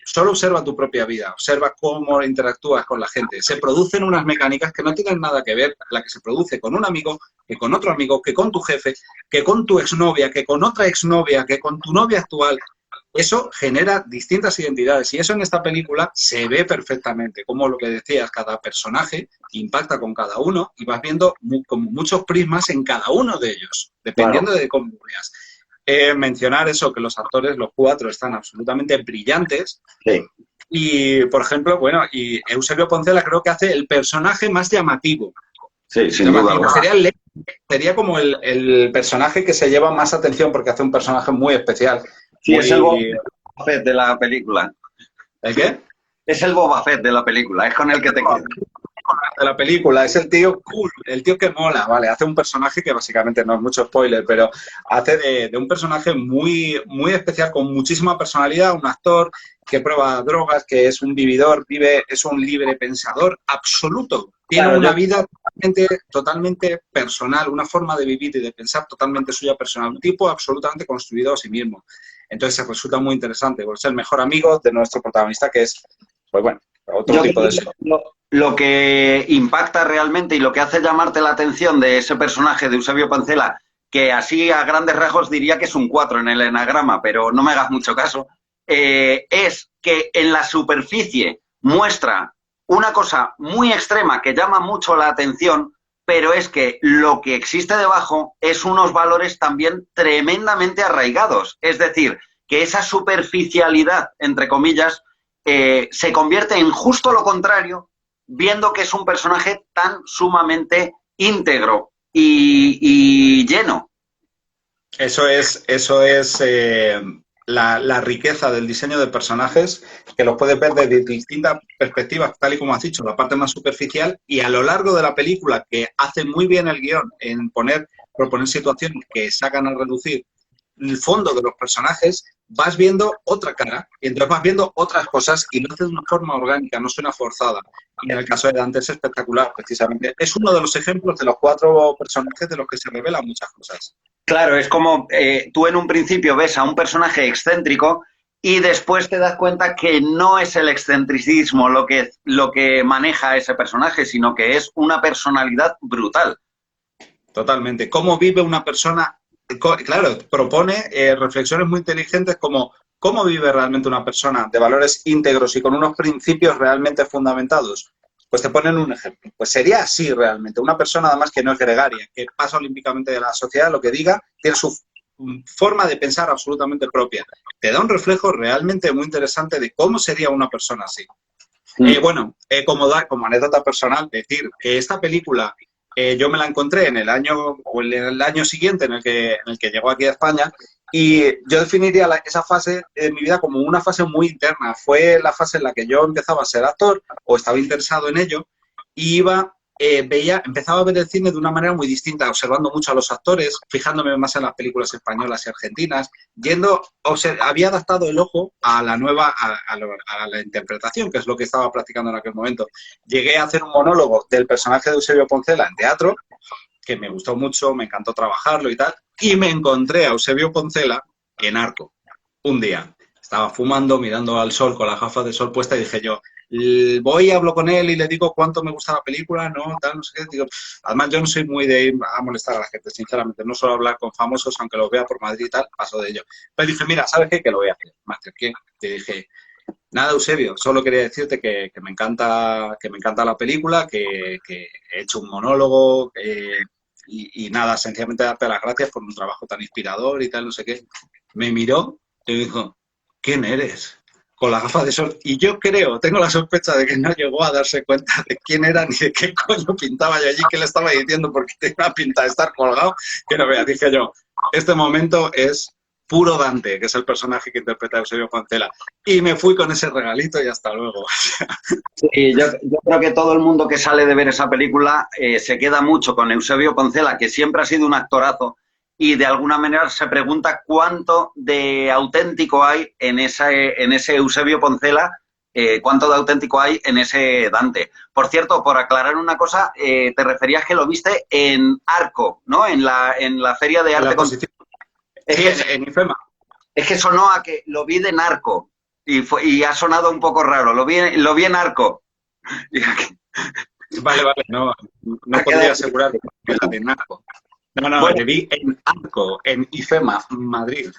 Solo observa tu propia vida, observa cómo interactúas con la gente. Se producen unas mecánicas que no tienen nada que ver la que se produce con un amigo, que con otro amigo, que con tu jefe, que con tu exnovia, que con otra exnovia, que con tu novia actual. Eso genera distintas identidades y eso en esta película se ve perfectamente, como lo que decías, cada personaje impacta con cada uno y vas viendo como muchos prismas en cada uno de ellos, dependiendo de cómo veas. Mencionar eso, que los actores, los cuatro, están absolutamente brillantes. Sí. Y, por ejemplo, bueno, y Eusebio Poncela creo que hace el personaje más llamativo. Sí, sin duda alguna. Sería como el personaje que se lleva más atención porque hace un personaje muy especial. Sí, es el Boba Fett de la película. ¿El qué? Es el Boba Fett de la película, es con el que te quedas. De la película, es el tío cool, el tío que mola, ¿vale? Hace un personaje que básicamente no es mucho spoiler, pero hace de un personaje muy, muy especial, con muchísima personalidad, un actor que prueba drogas, que es un vividor, es un libre pensador absoluto. Tiene una vida totalmente personal, una forma de vivir y de pensar totalmente suya personal, un tipo absolutamente construido a sí mismo. Entonces resulta muy interesante, porque es el mejor amigo de nuestro protagonista, que es, pues bueno, otro tipo de eso. Lo que impacta realmente y lo que hace llamarte la atención de ese personaje de Eusebio Poncela, que así a grandes rasgos diría que es un 4 en el enagrama, pero no me hagas mucho caso, es que en la superficie muestra una cosa muy extrema que llama mucho la atención, pero es que lo que existe debajo es unos valores también tremendamente arraigados. Es decir, que esa superficialidad, entre comillas, se convierte en justo lo contrario, viendo que es un personaje tan sumamente íntegro y lleno. Eso es la riqueza del diseño de personajes, que los puedes ver desde distintas perspectivas, tal y como has dicho, la parte más superficial, y a lo largo de la película, que hace muy bien el guión en proponer situaciones que sacan a reducir el fondo de los personajes, vas viendo otra cara, y entonces vas viendo otras cosas y lo hace de una forma orgánica, no suena forzada. Y en el caso de Dante es espectacular, precisamente. Es uno de los ejemplos de los cuatro personajes de los que se revelan muchas cosas. Claro, es como tú en un principio ves a un personaje excéntrico y después te das cuenta que no es el excentricismo lo que maneja a ese personaje, sino que es una personalidad brutal. Totalmente. ¿Cómo vive una persona? Claro, propone reflexiones muy inteligentes como cómo vive realmente una persona de valores íntegros y con unos principios realmente fundamentados. Pues te ponen un ejemplo. Pues sería así realmente. Una persona además que no es gregaria, que pasa olímpicamente de la sociedad, lo que diga, tiene su forma de pensar absolutamente propia. Te da un reflejo realmente muy interesante de cómo sería una persona así. Como anécdota personal, decir que esta película yo me la encontré en el año o en el año siguiente en el que llegó aquí a España, y yo definiría esa fase de mi vida como una fase muy interna. Fue la fase en la que yo empezaba a ser actor o estaba interesado en ello y empezaba a ver el cine de una manera muy distinta, observando mucho a los actores, fijándome más en las películas españolas y argentinas, había adaptado el ojo a la nueva, a la interpretación, que es lo que estaba practicando en aquel momento. Llegué a hacer un monólogo del personaje de Eusebio Poncela en teatro, que me gustó mucho, me encantó trabajarlo y tal, y me encontré a Eusebio Poncela en Arco, un día. Estaba fumando, mirando al sol con las gafas de sol puestas y dije yo, voy y hablo con él y le digo cuánto me gusta la película, no, tal, no sé qué. Digo, además, yo no soy muy de ir a molestar a la gente, sinceramente. No suelo hablar con famosos, aunque los vea por Madrid y tal, paso de ello. Pero dije, mira, ¿sabes qué? Que lo voy a hacer. Me acerqué, te dije, nada, Eusebio, solo quería decirte que me encanta la película, que he hecho un monólogo y nada, sencillamente darte las gracias por un trabajo tan inspirador y tal, no sé qué. Me miró y me dijo, ¿quién eres? Con las gafas de sol. Y yo tengo la sospecha de que no llegó a darse cuenta de quién era ni de qué coño pintaba yo allí, qué le estaba diciendo, porque tenía una pinta de estar colgado, que no vea. Dije yo, este momento es puro Dante, que es el personaje que interpreta a Eusebio Poncela. Y me fui con ese regalito y hasta luego. Sí, yo creo que todo el mundo que sale de ver esa película se queda mucho con Eusebio Poncela, que siempre ha sido un actorazo, y de alguna manera se pregunta cuánto de auténtico hay en ese Eusebio Poncela, cuánto de auténtico hay en ese Dante. Por cierto, por aclarar una cosa, te referías que lo viste en Arco, ¿no? En la Feria de En la Arte posición. Sí, en IFEMA. Es que sonó a que lo vi de Narco y ha sonado un poco raro. Lo vi en Arco. Vale, no podría asegurar que la de Narco. No, Bueno, le vi en Arco, en IFEMA, Madrid.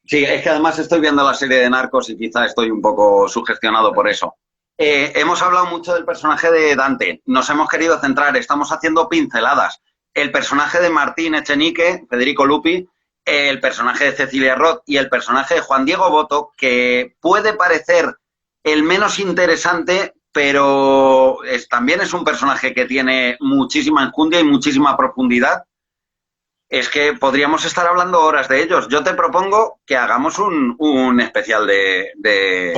sí, es que además estoy viendo la serie de Narcos y quizá estoy un poco sugestionado por eso. Hemos hablado mucho del personaje de Dante, nos hemos querido centrar, estamos haciendo pinceladas. El personaje de Martín Echenique, Federico Lupi, el personaje de Cecilia Roth y el personaje de Juan Diego Boto, que puede parecer el menos interesante, pero también es un personaje que tiene muchísima enjundia y muchísima profundidad. Es que podríamos estar hablando horas de ellos. Yo te propongo que hagamos un especial de...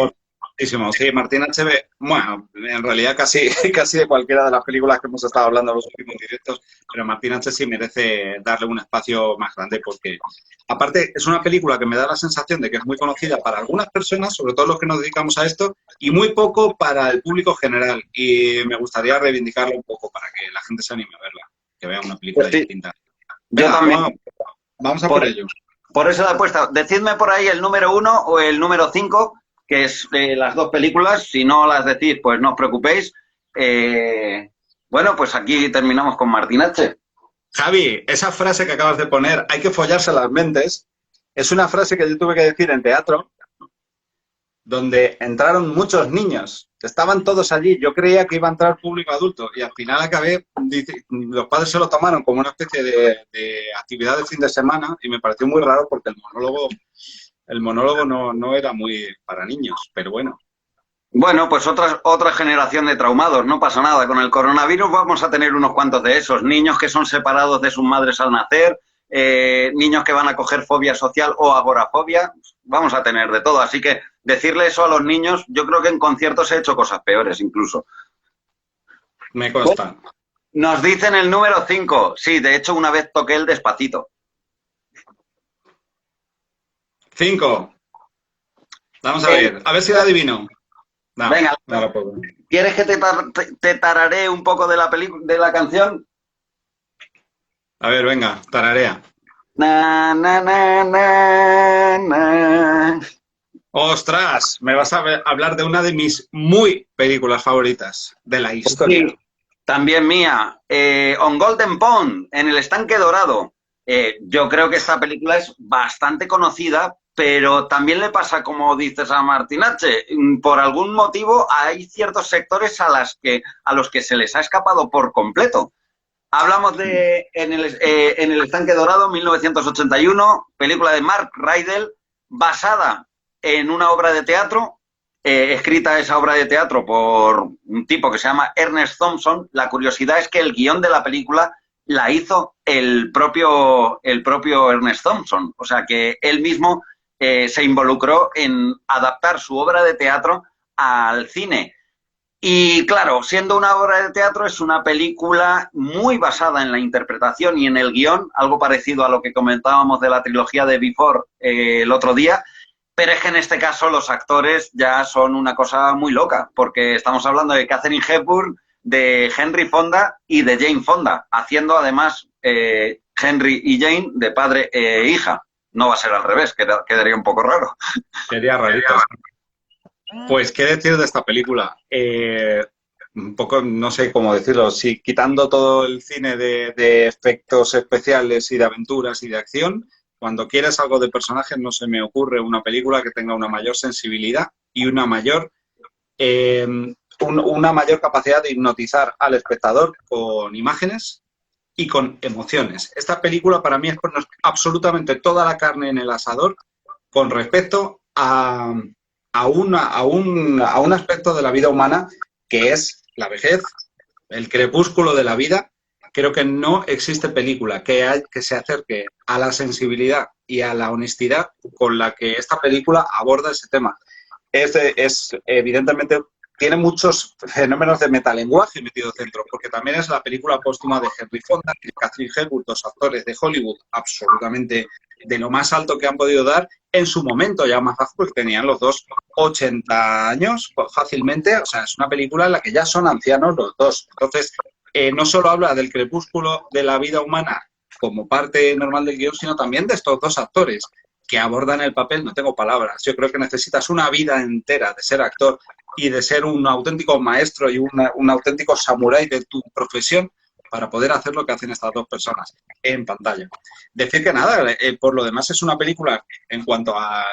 Muchísimo, sí, Martín HB, bueno, en realidad casi de cualquiera de las películas que hemos estado hablando en los últimos directos, pero Martín H sí merece darle un espacio más grande porque, aparte, es una película que me da la sensación de que es muy conocida para algunas personas, sobre todo los que nos dedicamos a esto, y muy poco para el público general. Y me gustaría reivindicarla un poco para que la gente se anime a verla, que vea una película Pues sí, distinta. yo Venga, también. vamos a Por, por ello. por eso la apuesta. Decidme por ahí el número 1 o el número 5, que es las dos películas. Si no las decís, pues no os preocupéis. Bueno, pues aquí terminamos con Martín H. Javi, esa frase que acabas de poner, hay que follarse las mentes, es una frase que yo tuve que decir en teatro, donde entraron muchos niños, estaban todos allí, yo creía que iba a entrar público adulto y al final los padres se lo tomaron como una especie de actividad de fin de semana y me pareció muy raro porque el monólogo no era muy para niños, pero bueno. Bueno, pues otra generación de traumados, no pasa nada. Con el coronavirus vamos a tener unos cuantos de esos. Niños que son separados de sus madres al nacer, niños que van a coger fobia social o agorafobia, vamos a tener de todo. Así que decirle eso a los niños, yo creo que en conciertos he hecho cosas peores incluso. Me consta. Nos dicen el número 5. Sí, de hecho una vez toqué el Despacito. 5. Vamos a ver si la adivino. No, Venga, no lo puedo. ¿quieres que te tararé un poco de la canción? A ver, venga, tararea. Na, na, na, na, na. ¡Ostras! Me vas a hablar de una de mis películas favoritas de la historia. Sí, también mía. On Golden Pond, en el estanque dorado. Yo creo que esta película es bastante conocida, pero también le pasa, como dices a Martín H. Por algún motivo hay ciertos sectores a los que se les ha escapado por completo. Hablamos de en el estanque dorado, 1981, película de Mark Rydell, basada en una obra de teatro escrita esa obra de teatro por un tipo que se llama Ernest Thompson. La curiosidad es que el guión de la película la hizo el propio Ernest Thompson. O sea, que él mismo se involucró en adaptar su obra de teatro al cine. Y claro, siendo una obra de teatro, es una película muy basada en la interpretación y en el guión, algo parecido a lo que comentábamos de la trilogía de Before el otro día, pero es que en este caso los actores ya son una cosa muy loca, porque estamos hablando de Katharine Hepburn, de Henry Fonda y de Jane Fonda, haciendo además Henry y Jane de padre e hija. No va a ser al revés, quedaría un poco raro. Sería rarito. Pues, ¿qué decir de esta película? Un poco, no sé cómo decirlo, si quitando todo el cine de efectos especiales y de aventuras y de acción, cuando quieres algo de personajes no se me ocurre una película que tenga una mayor sensibilidad y una mayor capacidad de hipnotizar al espectador con imágenes y con emociones. Esta película para mí es poner absolutamente toda la carne en el asador con respecto a un aspecto de la vida humana que es la vejez, el crepúsculo de la vida. Creo que no existe película que se acerque a la sensibilidad y a la honestidad con la que esta película aborda ese tema. Evidentemente, tiene muchos fenómenos de metalenguaje metidos dentro, porque también es la película póstuma de Henry Fonda y Katharine Hepburn, dos actores de Hollywood absolutamente de lo más alto que han podido dar en su momento, ya más bajo, porque tenían los dos 80 años fácilmente. O sea, es una película en la que ya son ancianos los dos. Entonces, no solo habla del crepúsculo de la vida humana como parte normal del guión, sino también de estos dos actores que abordan el papel. No tengo palabras. Yo creo que necesitas una vida entera de ser actor y de ser un auténtico maestro y un auténtico samurái de tu profesión para poder hacer lo que hacen estas dos personas en pantalla. Decir que nada, por lo demás es una película en cuanto a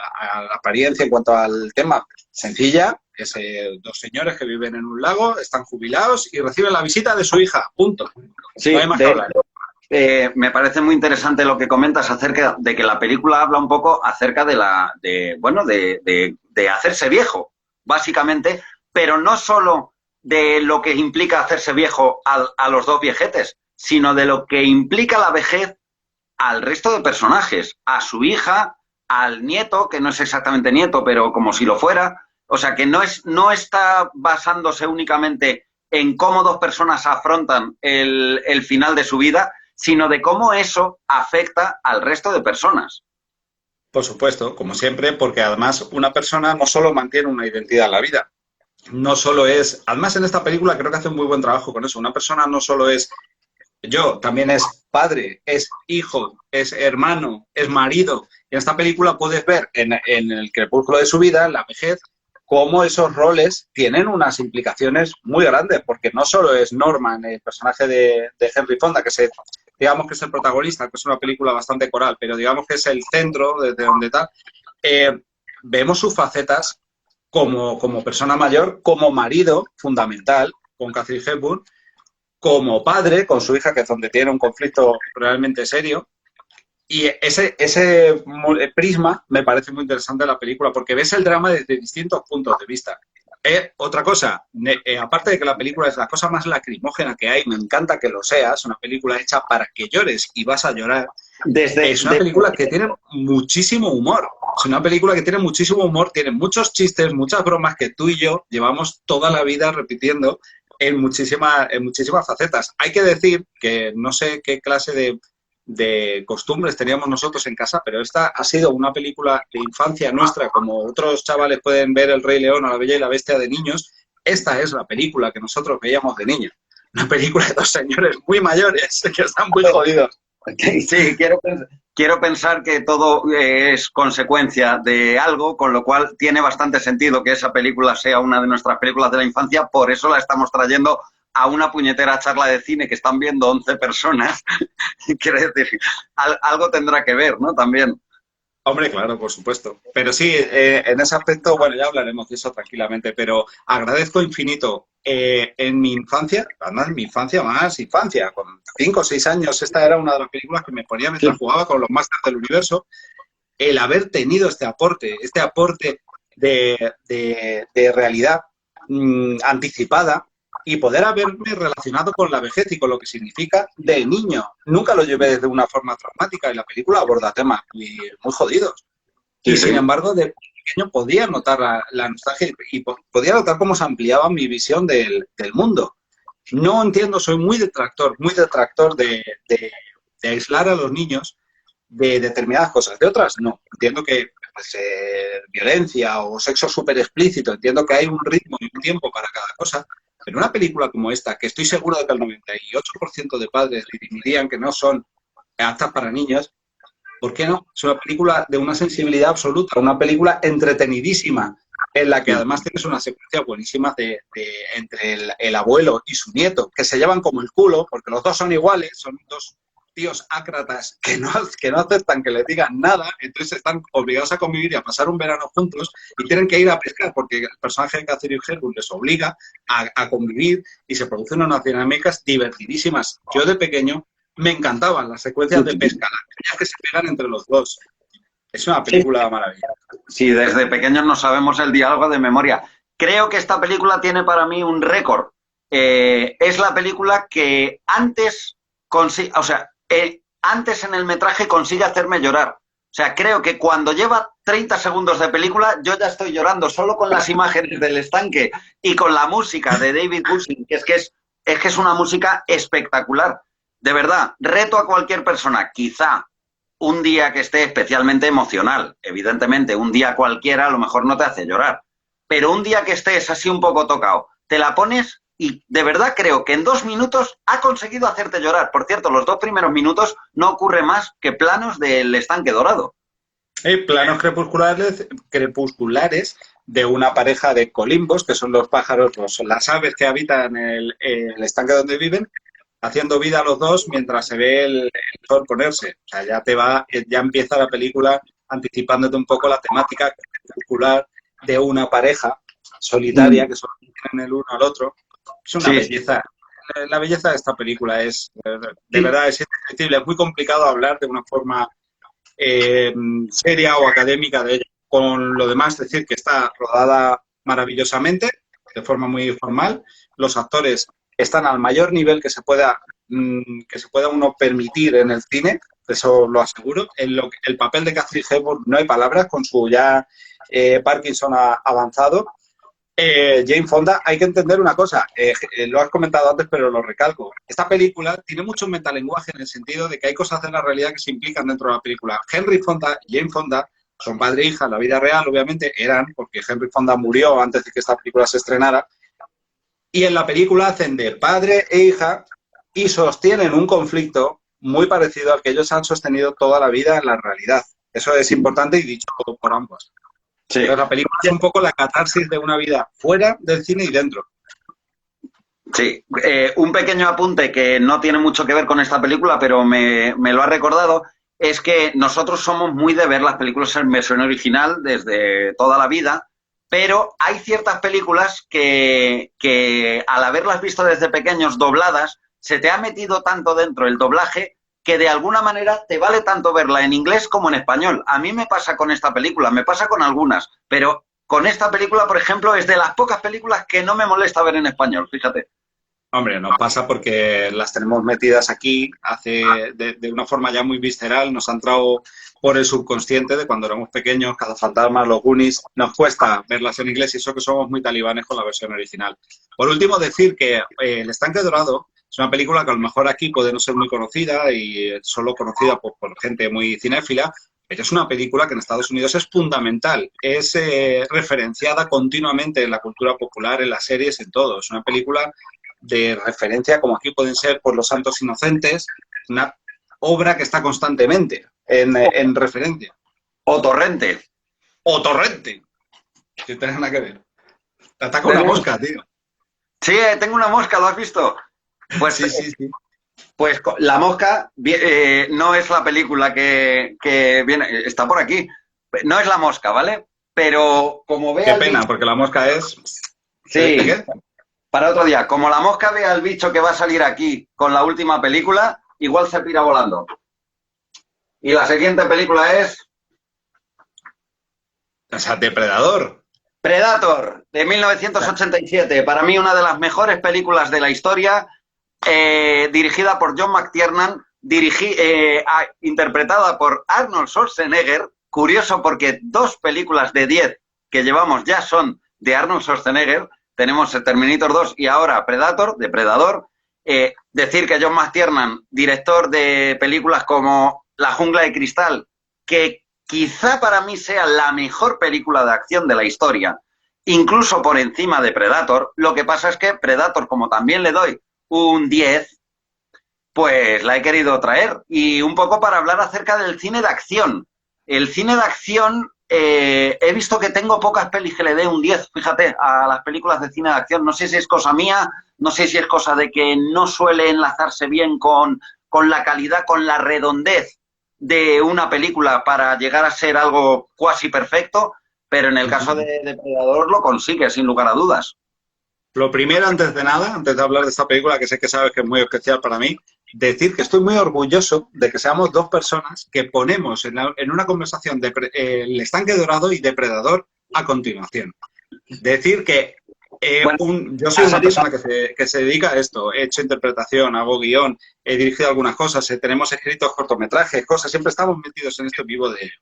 la apariencia, en cuanto al tema, sencilla. Es dos señores que viven en un lago, están jubilados y reciben la visita de su hija, punto. Sí, no hay más que hablar. Me parece muy interesante lo que comentas acerca de que la película habla un poco acerca de hacerse viejo, básicamente, pero no solo de lo que implica hacerse viejo a los dos viejetes, sino de lo que implica la vejez al resto de personajes, a su hija, al nieto, que no es exactamente nieto, pero como si lo fuera. O sea, que no está basándose únicamente en cómo dos personas afrontan el final de su vida, sino de cómo eso afecta al resto de personas. Por supuesto, como siempre, porque además una persona no solo mantiene una identidad en la vida, no solo es, además en esta película creo que hace un muy buen trabajo con eso, una persona no solo es yo, también es padre, es hijo, es hermano, es marido. En esta película puedes ver en el crepúsculo de su vida, en la vejez, cómo esos roles tienen unas implicaciones muy grandes, porque no solo es Norman, el personaje de Henry Fonda, digamos que es el protagonista, que es una película bastante coral, pero digamos que es el centro desde donde tal, vemos sus facetas como persona mayor, como marido fundamental con Katharine Hepburn, como padre con su hija, que es donde tiene un conflicto realmente serio. Y ese prisma me parece muy interesante de la película, porque ves el drama desde distintos puntos de vista. Otra cosa, aparte de que la película es la cosa más lacrimógena que hay, me encanta que lo sea, es una película hecha para que llores y vas a llorar. Es una película que tiene muchísimo humor. Es una película que tiene muchísimo humor, tiene muchos chistes, muchas bromas que tú y yo llevamos toda la vida repitiendo en muchísimas facetas. Hay que decir que no sé qué clase de costumbres teníamos nosotros en casa, pero esta ha sido una película de infancia nuestra, como otros chavales pueden ver El Rey León o La Bella y la Bestia de niños. Esta es la película que nosotros veíamos de niños. Una película de dos señores muy mayores que están muy jodidos. Sí, quiero pensar que todo es consecuencia de algo, con lo cual tiene bastante sentido que esa película sea una de nuestras películas de la infancia, por eso la estamos trayendo a una puñetera charla de cine que están viendo 11 personas. Quiero decir, algo tendrá que ver, ¿no? También. Hombre, claro, por supuesto. Pero sí, en ese aspecto, bueno, ya hablaremos de eso tranquilamente, pero agradezco infinito. En mi infancia, además mi infancia más infancia, con 5 o 6 años, esta era una de las películas que me ponía mientras jugaba con los Masters del Universo, el haber tenido este aporte de realidad anticipada y poder haberme relacionado con la vejez y con lo que significa de niño. Nunca lo llevé desde una forma traumática y la película aborda temas muy jodidos. Sí, Y sin sí. embargo, de pequeño podía notar la nostalgia y podía notar cómo se ampliaba mi visión del mundo. No entiendo, soy muy detractor de aislar a los niños de determinadas cosas. De otras, no. Entiendo que pues, violencia o sexo súper explícito, entiendo que hay un ritmo y un tiempo para cada cosa, pero una película como esta, que estoy seguro de que el 98% de padres dirían que no son aptas para niños, ¿por qué no? Es una película de una sensibilidad absoluta, una película entretenidísima, en la que además tienes una secuencia buenísima entre el abuelo y su nieto, que se llevan como el culo, porque los dos son iguales, son dos tíos ácratas que no aceptan que les digan nada, entonces están obligados a convivir y a pasar un verano juntos y tienen que ir a pescar porque el personaje de Catherine Hepburn les obliga a convivir y se producen unas dinámicas divertidísimas. Yo de pequeño me encantaban las secuencias de pesca, las cañas que se pegan entre los dos. Es una Sí, película maravillosa. sí, desde pequeños no sabemos el diálogo de memoria. Creo que esta película tiene para mí un récord. Es la película que antes, o sea, antes en el metraje consigue hacerme llorar. O sea, creo que cuando lleva 30 segundos de película, yo ya estoy llorando solo con las imágenes del estanque y con la música de David Bushing, es que es una música espectacular. De verdad, reto a cualquier persona, quizá un día que esté especialmente emocional. Evidentemente, un día cualquiera a lo mejor no te hace llorar, pero un día que estés así un poco tocado, te la pones y de verdad creo que en 2 minutos ha conseguido hacerte llorar. Por cierto, los 2 primeros minutos no ocurre más que planos del estanque dorado. Hay planos crepusculares de una pareja de colimbos, que son los pájaros, las aves que habitan el estanque donde viven, haciendo vida a los dos mientras se ve el sol ponerse. O sea, ya empieza la película anticipándote un poco la temática crepuscular de una pareja solitaria que solo tienen el uno al otro. Es una Sí, sí. belleza. La belleza de esta película es, de Sí, verdad, es indescriptible. Es muy complicado hablar de una forma eh, seria o académica de ella. Con lo demás, decir que está rodada maravillosamente, de forma muy formal. Los actores están al mayor nivel que se pueda uno permitir en el cine, eso lo aseguro. El papel de Catherine Hepburn no hay palabras, con su ya Parkinson avanzado. Jane Fonda, hay que entender una cosa, lo has comentado antes, pero lo recalco. Esta película tiene mucho metalenguaje en el sentido de que hay cosas de la realidad que se implican dentro de la película. Henry Fonda y Jane Fonda son padre e hija, en la vida real, obviamente, eran, porque Henry Fonda murió antes de que esta película se estrenara, y en la película hacen de padre e hija y sostienen un conflicto muy parecido al que ellos han sostenido toda la vida en la realidad. Eso es importante y dicho por ambos. sí. Entonces, la película es un poco la catarsis de una vida fuera del cine y dentro. Sí, un pequeño apunte que no tiene mucho que ver con esta película, pero me lo ha recordado, es que nosotros somos muy de ver las películas en versión original desde toda la vida, pero hay ciertas películas que al haberlas visto desde pequeños dobladas, se te ha metido tanto dentro el doblaje que de alguna manera te vale tanto verla en inglés como en español. A mí me pasa con esta película, me pasa con algunas, pero con esta película, por ejemplo, es de las pocas películas que no me molesta ver en español, fíjate. Hombre, nos pasa porque las tenemos metidas aquí de una forma ya muy visceral, nos ha entrado por el subconsciente de cuando éramos pequeños, Cada Fantasma, los Goonies, nos cuesta verlas en inglés y eso que somos muy talibanes con la versión original. Por último, decir que El Estanque Dorado es una película que a lo mejor aquí puede no ser muy conocida y solo conocida por gente muy cinéfila, pero es una película que en Estados Unidos es fundamental, es referenciada continuamente en la cultura popular, en las series, en todo. Es una película de referencia, como aquí pueden ser por Los Santos Inocentes, una obra que está constantemente en referencia. O Torrente. O Torrente, que no tiene nada que ver. Te ataca una mosca, tío. Sí, tengo una mosca, ¿lo has visto? Pues, Sí, sí, sí. pues La Mosca no es la película que viene, está por aquí. No es La Mosca, ¿vale? Pero como ve Qué al pena, bicho, porque la mosca es... ¿De sí, qué? para otro día, como La Mosca ve al bicho que va a salir aquí con la última película, igual se pira volando. Y la siguiente película es O sea, Depredador. Predator, de 1987, para mí una de las mejores películas de la historia, dirigida por John McTiernan, interpretada por Arnold Schwarzenegger. Curioso porque 2 películas de 10 que llevamos ya son de Arnold Schwarzenegger. Tenemos Terminator 2 y ahora Predator, Depredador. Decir que John McTiernan, director de películas como La jungla de cristal, que quizá para mí sea la mejor película de acción de la historia, incluso por encima de Predator. Lo que pasa es que Predator, como también le doy un 10, pues la he querido traer. Y un poco para hablar acerca del cine de acción. El cine de acción, he visto que tengo pocas pelis que le dé un 10, fíjate, a las películas de cine de acción. No sé si es cosa mía, no sé si es cosa de que no suele enlazarse bien con la calidad, con la redondez de una película para llegar a ser algo cuasi perfecto, pero en el caso de Depredador lo consigue, sin lugar a dudas. Lo primero, antes de nada, antes de hablar de esta película, que sé que sabes que es muy especial para mí, decir que estoy muy orgulloso de que seamos 2 personas que ponemos en una conversación El estanque dorado y Depredador a continuación. Decir que yo soy una persona que se dedica a esto, he hecho interpretación, hago guión, he dirigido algunas cosas, tenemos escritos cortometrajes, cosas, siempre estamos metidos en esto vivo de ello.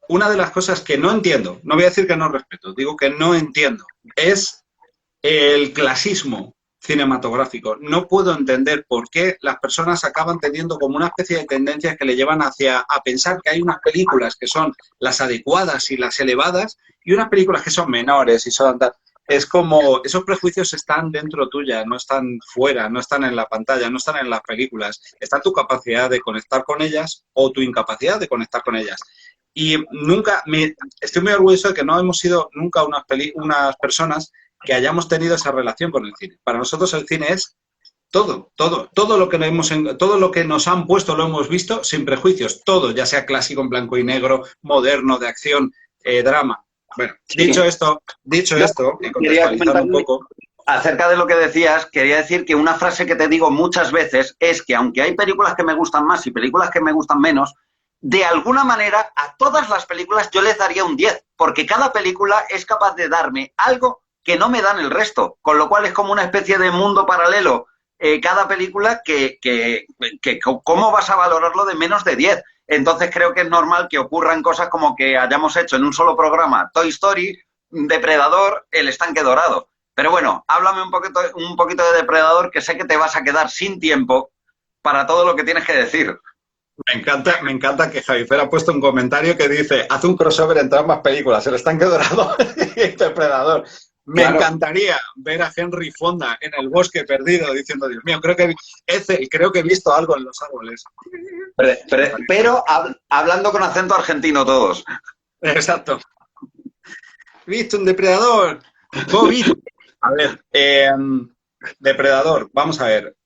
Una de las cosas que no entiendo, no voy a decir que no respeto, digo que no entiendo, es el clasismo cinematográfico. No puedo entender por qué las personas acaban teniendo como una especie de tendencias que le llevan a pensar que hay unas películas que son las adecuadas y las elevadas y unas películas que son menores y son tal. Es como, esos prejuicios están dentro tuya, no están fuera, no están en la pantalla, no están en las películas. Está tu capacidad de conectar con ellas o tu incapacidad de conectar con ellas. Y estoy muy orgulloso de que no hemos sido nunca unas personas que hayamos tenido esa relación con el cine. Para nosotros el cine es todo lo que nos han puesto lo hemos visto sin prejuicios, todo, ya sea clásico en blanco y negro, moderno, de acción, drama. Bueno, sí. Dicho esto, y contextualizando un poco. Acerca de lo que decías, quería decir que una frase que te digo muchas veces es que aunque hay películas que me gustan más y películas que me gustan menos, de alguna manera a todas las películas yo les daría un 10, porque cada película es capaz de darme algo que no me dan el resto, con lo cual es como una especie de mundo paralelo. Cada película que ¿cómo vas a valorarlo de menos de 10? Entonces creo que es normal que ocurran cosas como que hayamos hecho en un solo programa Toy Story, Depredador, El estanque dorado. Pero bueno, háblame un poquito de Depredador, que sé que te vas a quedar sin tiempo para todo lo que tienes que decir. Me encanta que Javier ha puesto un comentario que dice, haz un crossover entre ambas películas, El estanque dorado y Depredador. Me encantaría ver a Henry Fonda en el bosque perdido diciendo, Dios mío, creo que he visto algo en los árboles. Pero hablando con acento argentino todos. Exacto. ¿Viste un depredador? A ver, Depredador, vamos a ver.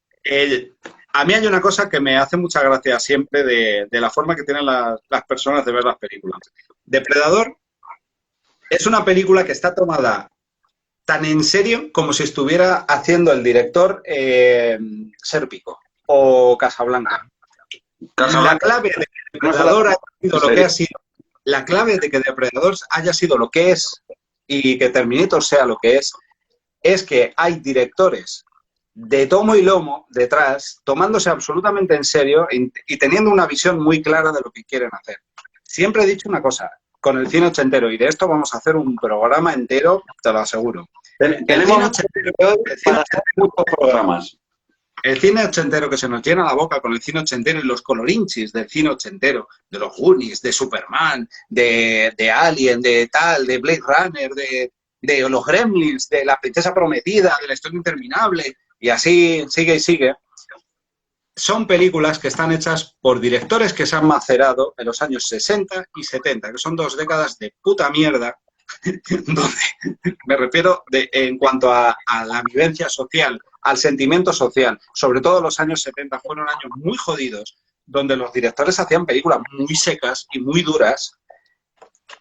A mí hay una cosa que me hace mucha gracia siempre de la forma que tienen las personas de ver las películas. Depredador es una película que está tomada tan en serio como si estuviera haciendo el director Sérpico o Casablanca. La clave de que Depredador haya sido lo que ha sido, la clave de que Depredador haya sido lo que es y que Terminator sea lo que es que hay directores de tomo y lomo detrás, tomándose absolutamente en serio y teniendo una visión muy clara de lo que quieren hacer. Siempre he dicho una cosa, con el cine ochentero, y de esto vamos a hacer un programa entero, te lo aseguro. Tenemos muchos programas. El cine ochentero que se nos llena la boca con el cine ochentero y los colorinchis del cine ochentero, de los Goonies, de Superman, de Alien, de tal, de Blade Runner, de los Gremlins, de La princesa prometida, de La historia interminable, y así sigue y sigue. Son películas que están hechas por directores que se han macerado en los años 60 y 70, que son 2 décadas de puta mierda, donde me refiero en cuanto a la vivencia social, al sentimiento social. Sobre todo los años 70 fueron años muy jodidos, donde los directores hacían películas muy secas y muy duras,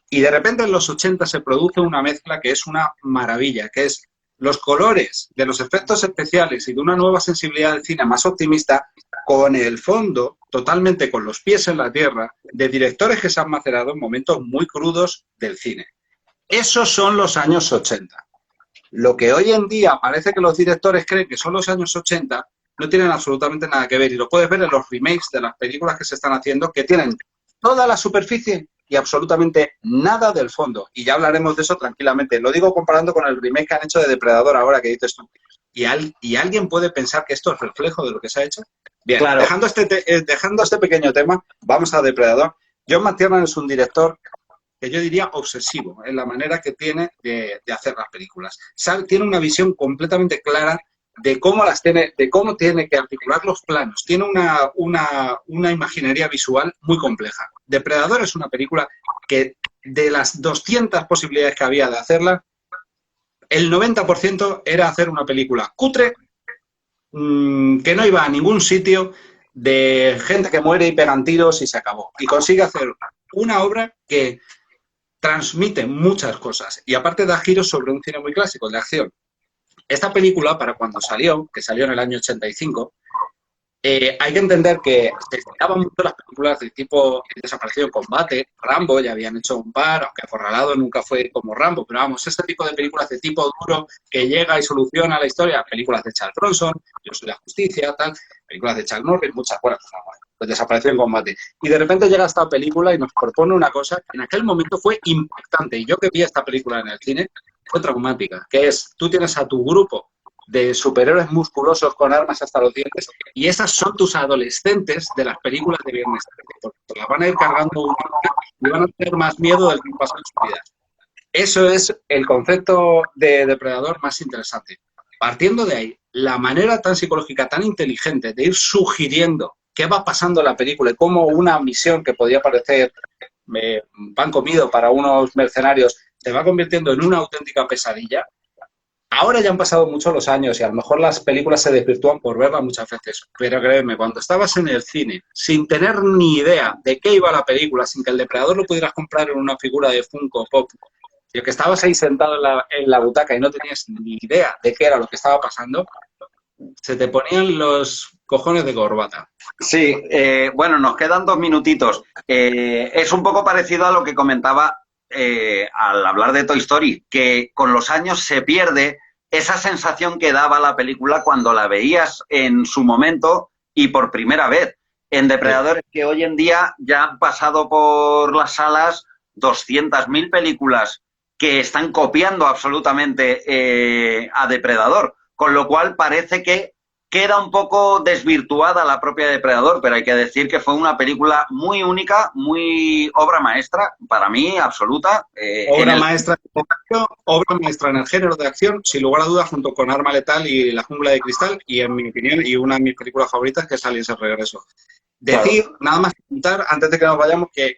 y de repente en los 80 se produce una mezcla que es una maravilla, que es los colores de los efectos especiales y de una nueva sensibilidad del cine más optimista, con el fondo, totalmente con los pies en la tierra, de directores que se han macerado en momentos muy crudos del cine. Esos son los años 80. Lo que hoy en día parece que los directores creen que son los años 80, no tienen absolutamente nada que ver. Y lo puedes ver en los remakes de las películas que se están haciendo, que tienen toda la superficie y absolutamente nada del fondo. Y ya hablaremos de eso tranquilamente. Lo digo comparando con el remake que han hecho de Depredador ahora, que dices tú. ¿Y alguien puede pensar que esto es reflejo de lo que se ha hecho? Bien, Claro. dejando este pequeño tema, vamos a Depredador. John McTiernan es un director que yo diría obsesivo en la manera que tiene de hacer las películas. Tiene una visión completamente clara de cómo tiene que articular los planos. Tiene una imaginería visual muy compleja. Depredador es una película que de las 200 posibilidades que había de hacerla, el 90% era hacer una película cutre, que no iba a ningún sitio, de gente que muere y pegan tiros y se acabó. Y consigue hacer una obra que transmite muchas cosas y aparte da giros sobre un cine muy clásico de acción. Esta película, para cuando salió, que salió en el año 85, hay que entender que se esperaban mucho las películas de tipo Desaparecido en Combate. Rambo ya habían hecho un par, aunque Acorralado nunca fue como Rambo, pero vamos, este tipo de películas de tipo duro que llega y soluciona la historia, películas de Charles Bronson, Yo soy la justicia, tal, películas de Chuck Norris, muchas, bueno, pues Desaparecido en Combate. Y de repente llega esta película y nos propone una cosa que en aquel momento fue impactante. Y yo que vi esta película en el cine, fue traumática, que es, tú tienes a tu grupo de superhéroes musculosos con armas hasta los dientes y esas son tus adolescentes de las películas de Viernes 13, porque te las van a ir cargando una y van a tener más miedo del que pasa en su vida. Eso es el concepto de depredador más interesante. Partiendo de ahí, la manera tan psicológica, tan inteligente de ir sugiriendo qué va pasando en la película y cómo una misión que podía parecer pan comido para unos mercenarios se va convirtiendo en una auténtica pesadilla. Ahora ya han pasado muchos los años y a lo mejor las películas se desvirtúan por verlas muchas veces, pero créeme, cuando estabas en el cine sin tener ni idea de qué iba la película, sin que el depredador lo pudieras comprar en una figura de Funko Pop, y que estabas ahí sentado en la butaca y no tenías ni idea de qué era lo que estaba pasando, se te ponían los cojones de corbata. Sí, bueno, nos quedan 2 minutitos. Es un poco parecido a lo que comentaba al hablar de Toy Story, que con los años se pierde esa sensación que daba la película cuando la veías en su momento y por primera vez. En Depredadores, que hoy en día ya han pasado por las salas 200.000 películas que están copiando absolutamente a Depredador, con lo cual parece que queda un poco desvirtuada la propia Depredador, pero hay que decir que fue una película muy única, muy obra maestra, para mí, absoluta. Obra maestra en el género de acción, sin lugar a dudas, junto con Arma Letal y La Jungla de Cristal, y en mi opinión, y una de mis películas favoritas, que es Aliens el Regreso. Decir, claro, nada más contar, antes de que nos vayamos, que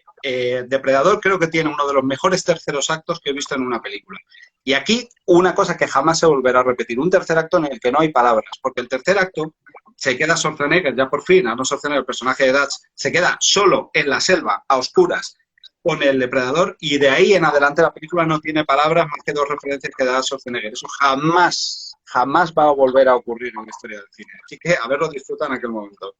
Depredador creo que tiene uno de los mejores terceros actos que he visto en una película. Y aquí una cosa que jamás se volverá a repetir, un tercer acto en el que no hay palabras, porque el tercer acto se queda Schwarzenegger, ya por fin, Arnold Schwarzenegger, el personaje de Dutch, se queda solo en la selva, a oscuras, con el depredador, y de ahí en adelante la película no tiene palabras más que 2 referencias que da Schwarzenegger. Eso jamás va a volver a ocurrir en la historia del cine. Así que a verlo disfrutar en aquel momento.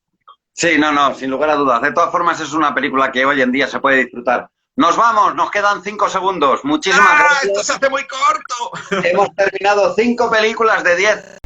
Sí, no, sin lugar a dudas. De todas formas, es una película que hoy en día se puede disfrutar. Nos vamos, nos quedan 5 segundos. Muchísimas gracias. ¡Esto se hace muy corto! Hemos terminado 5 películas de 10.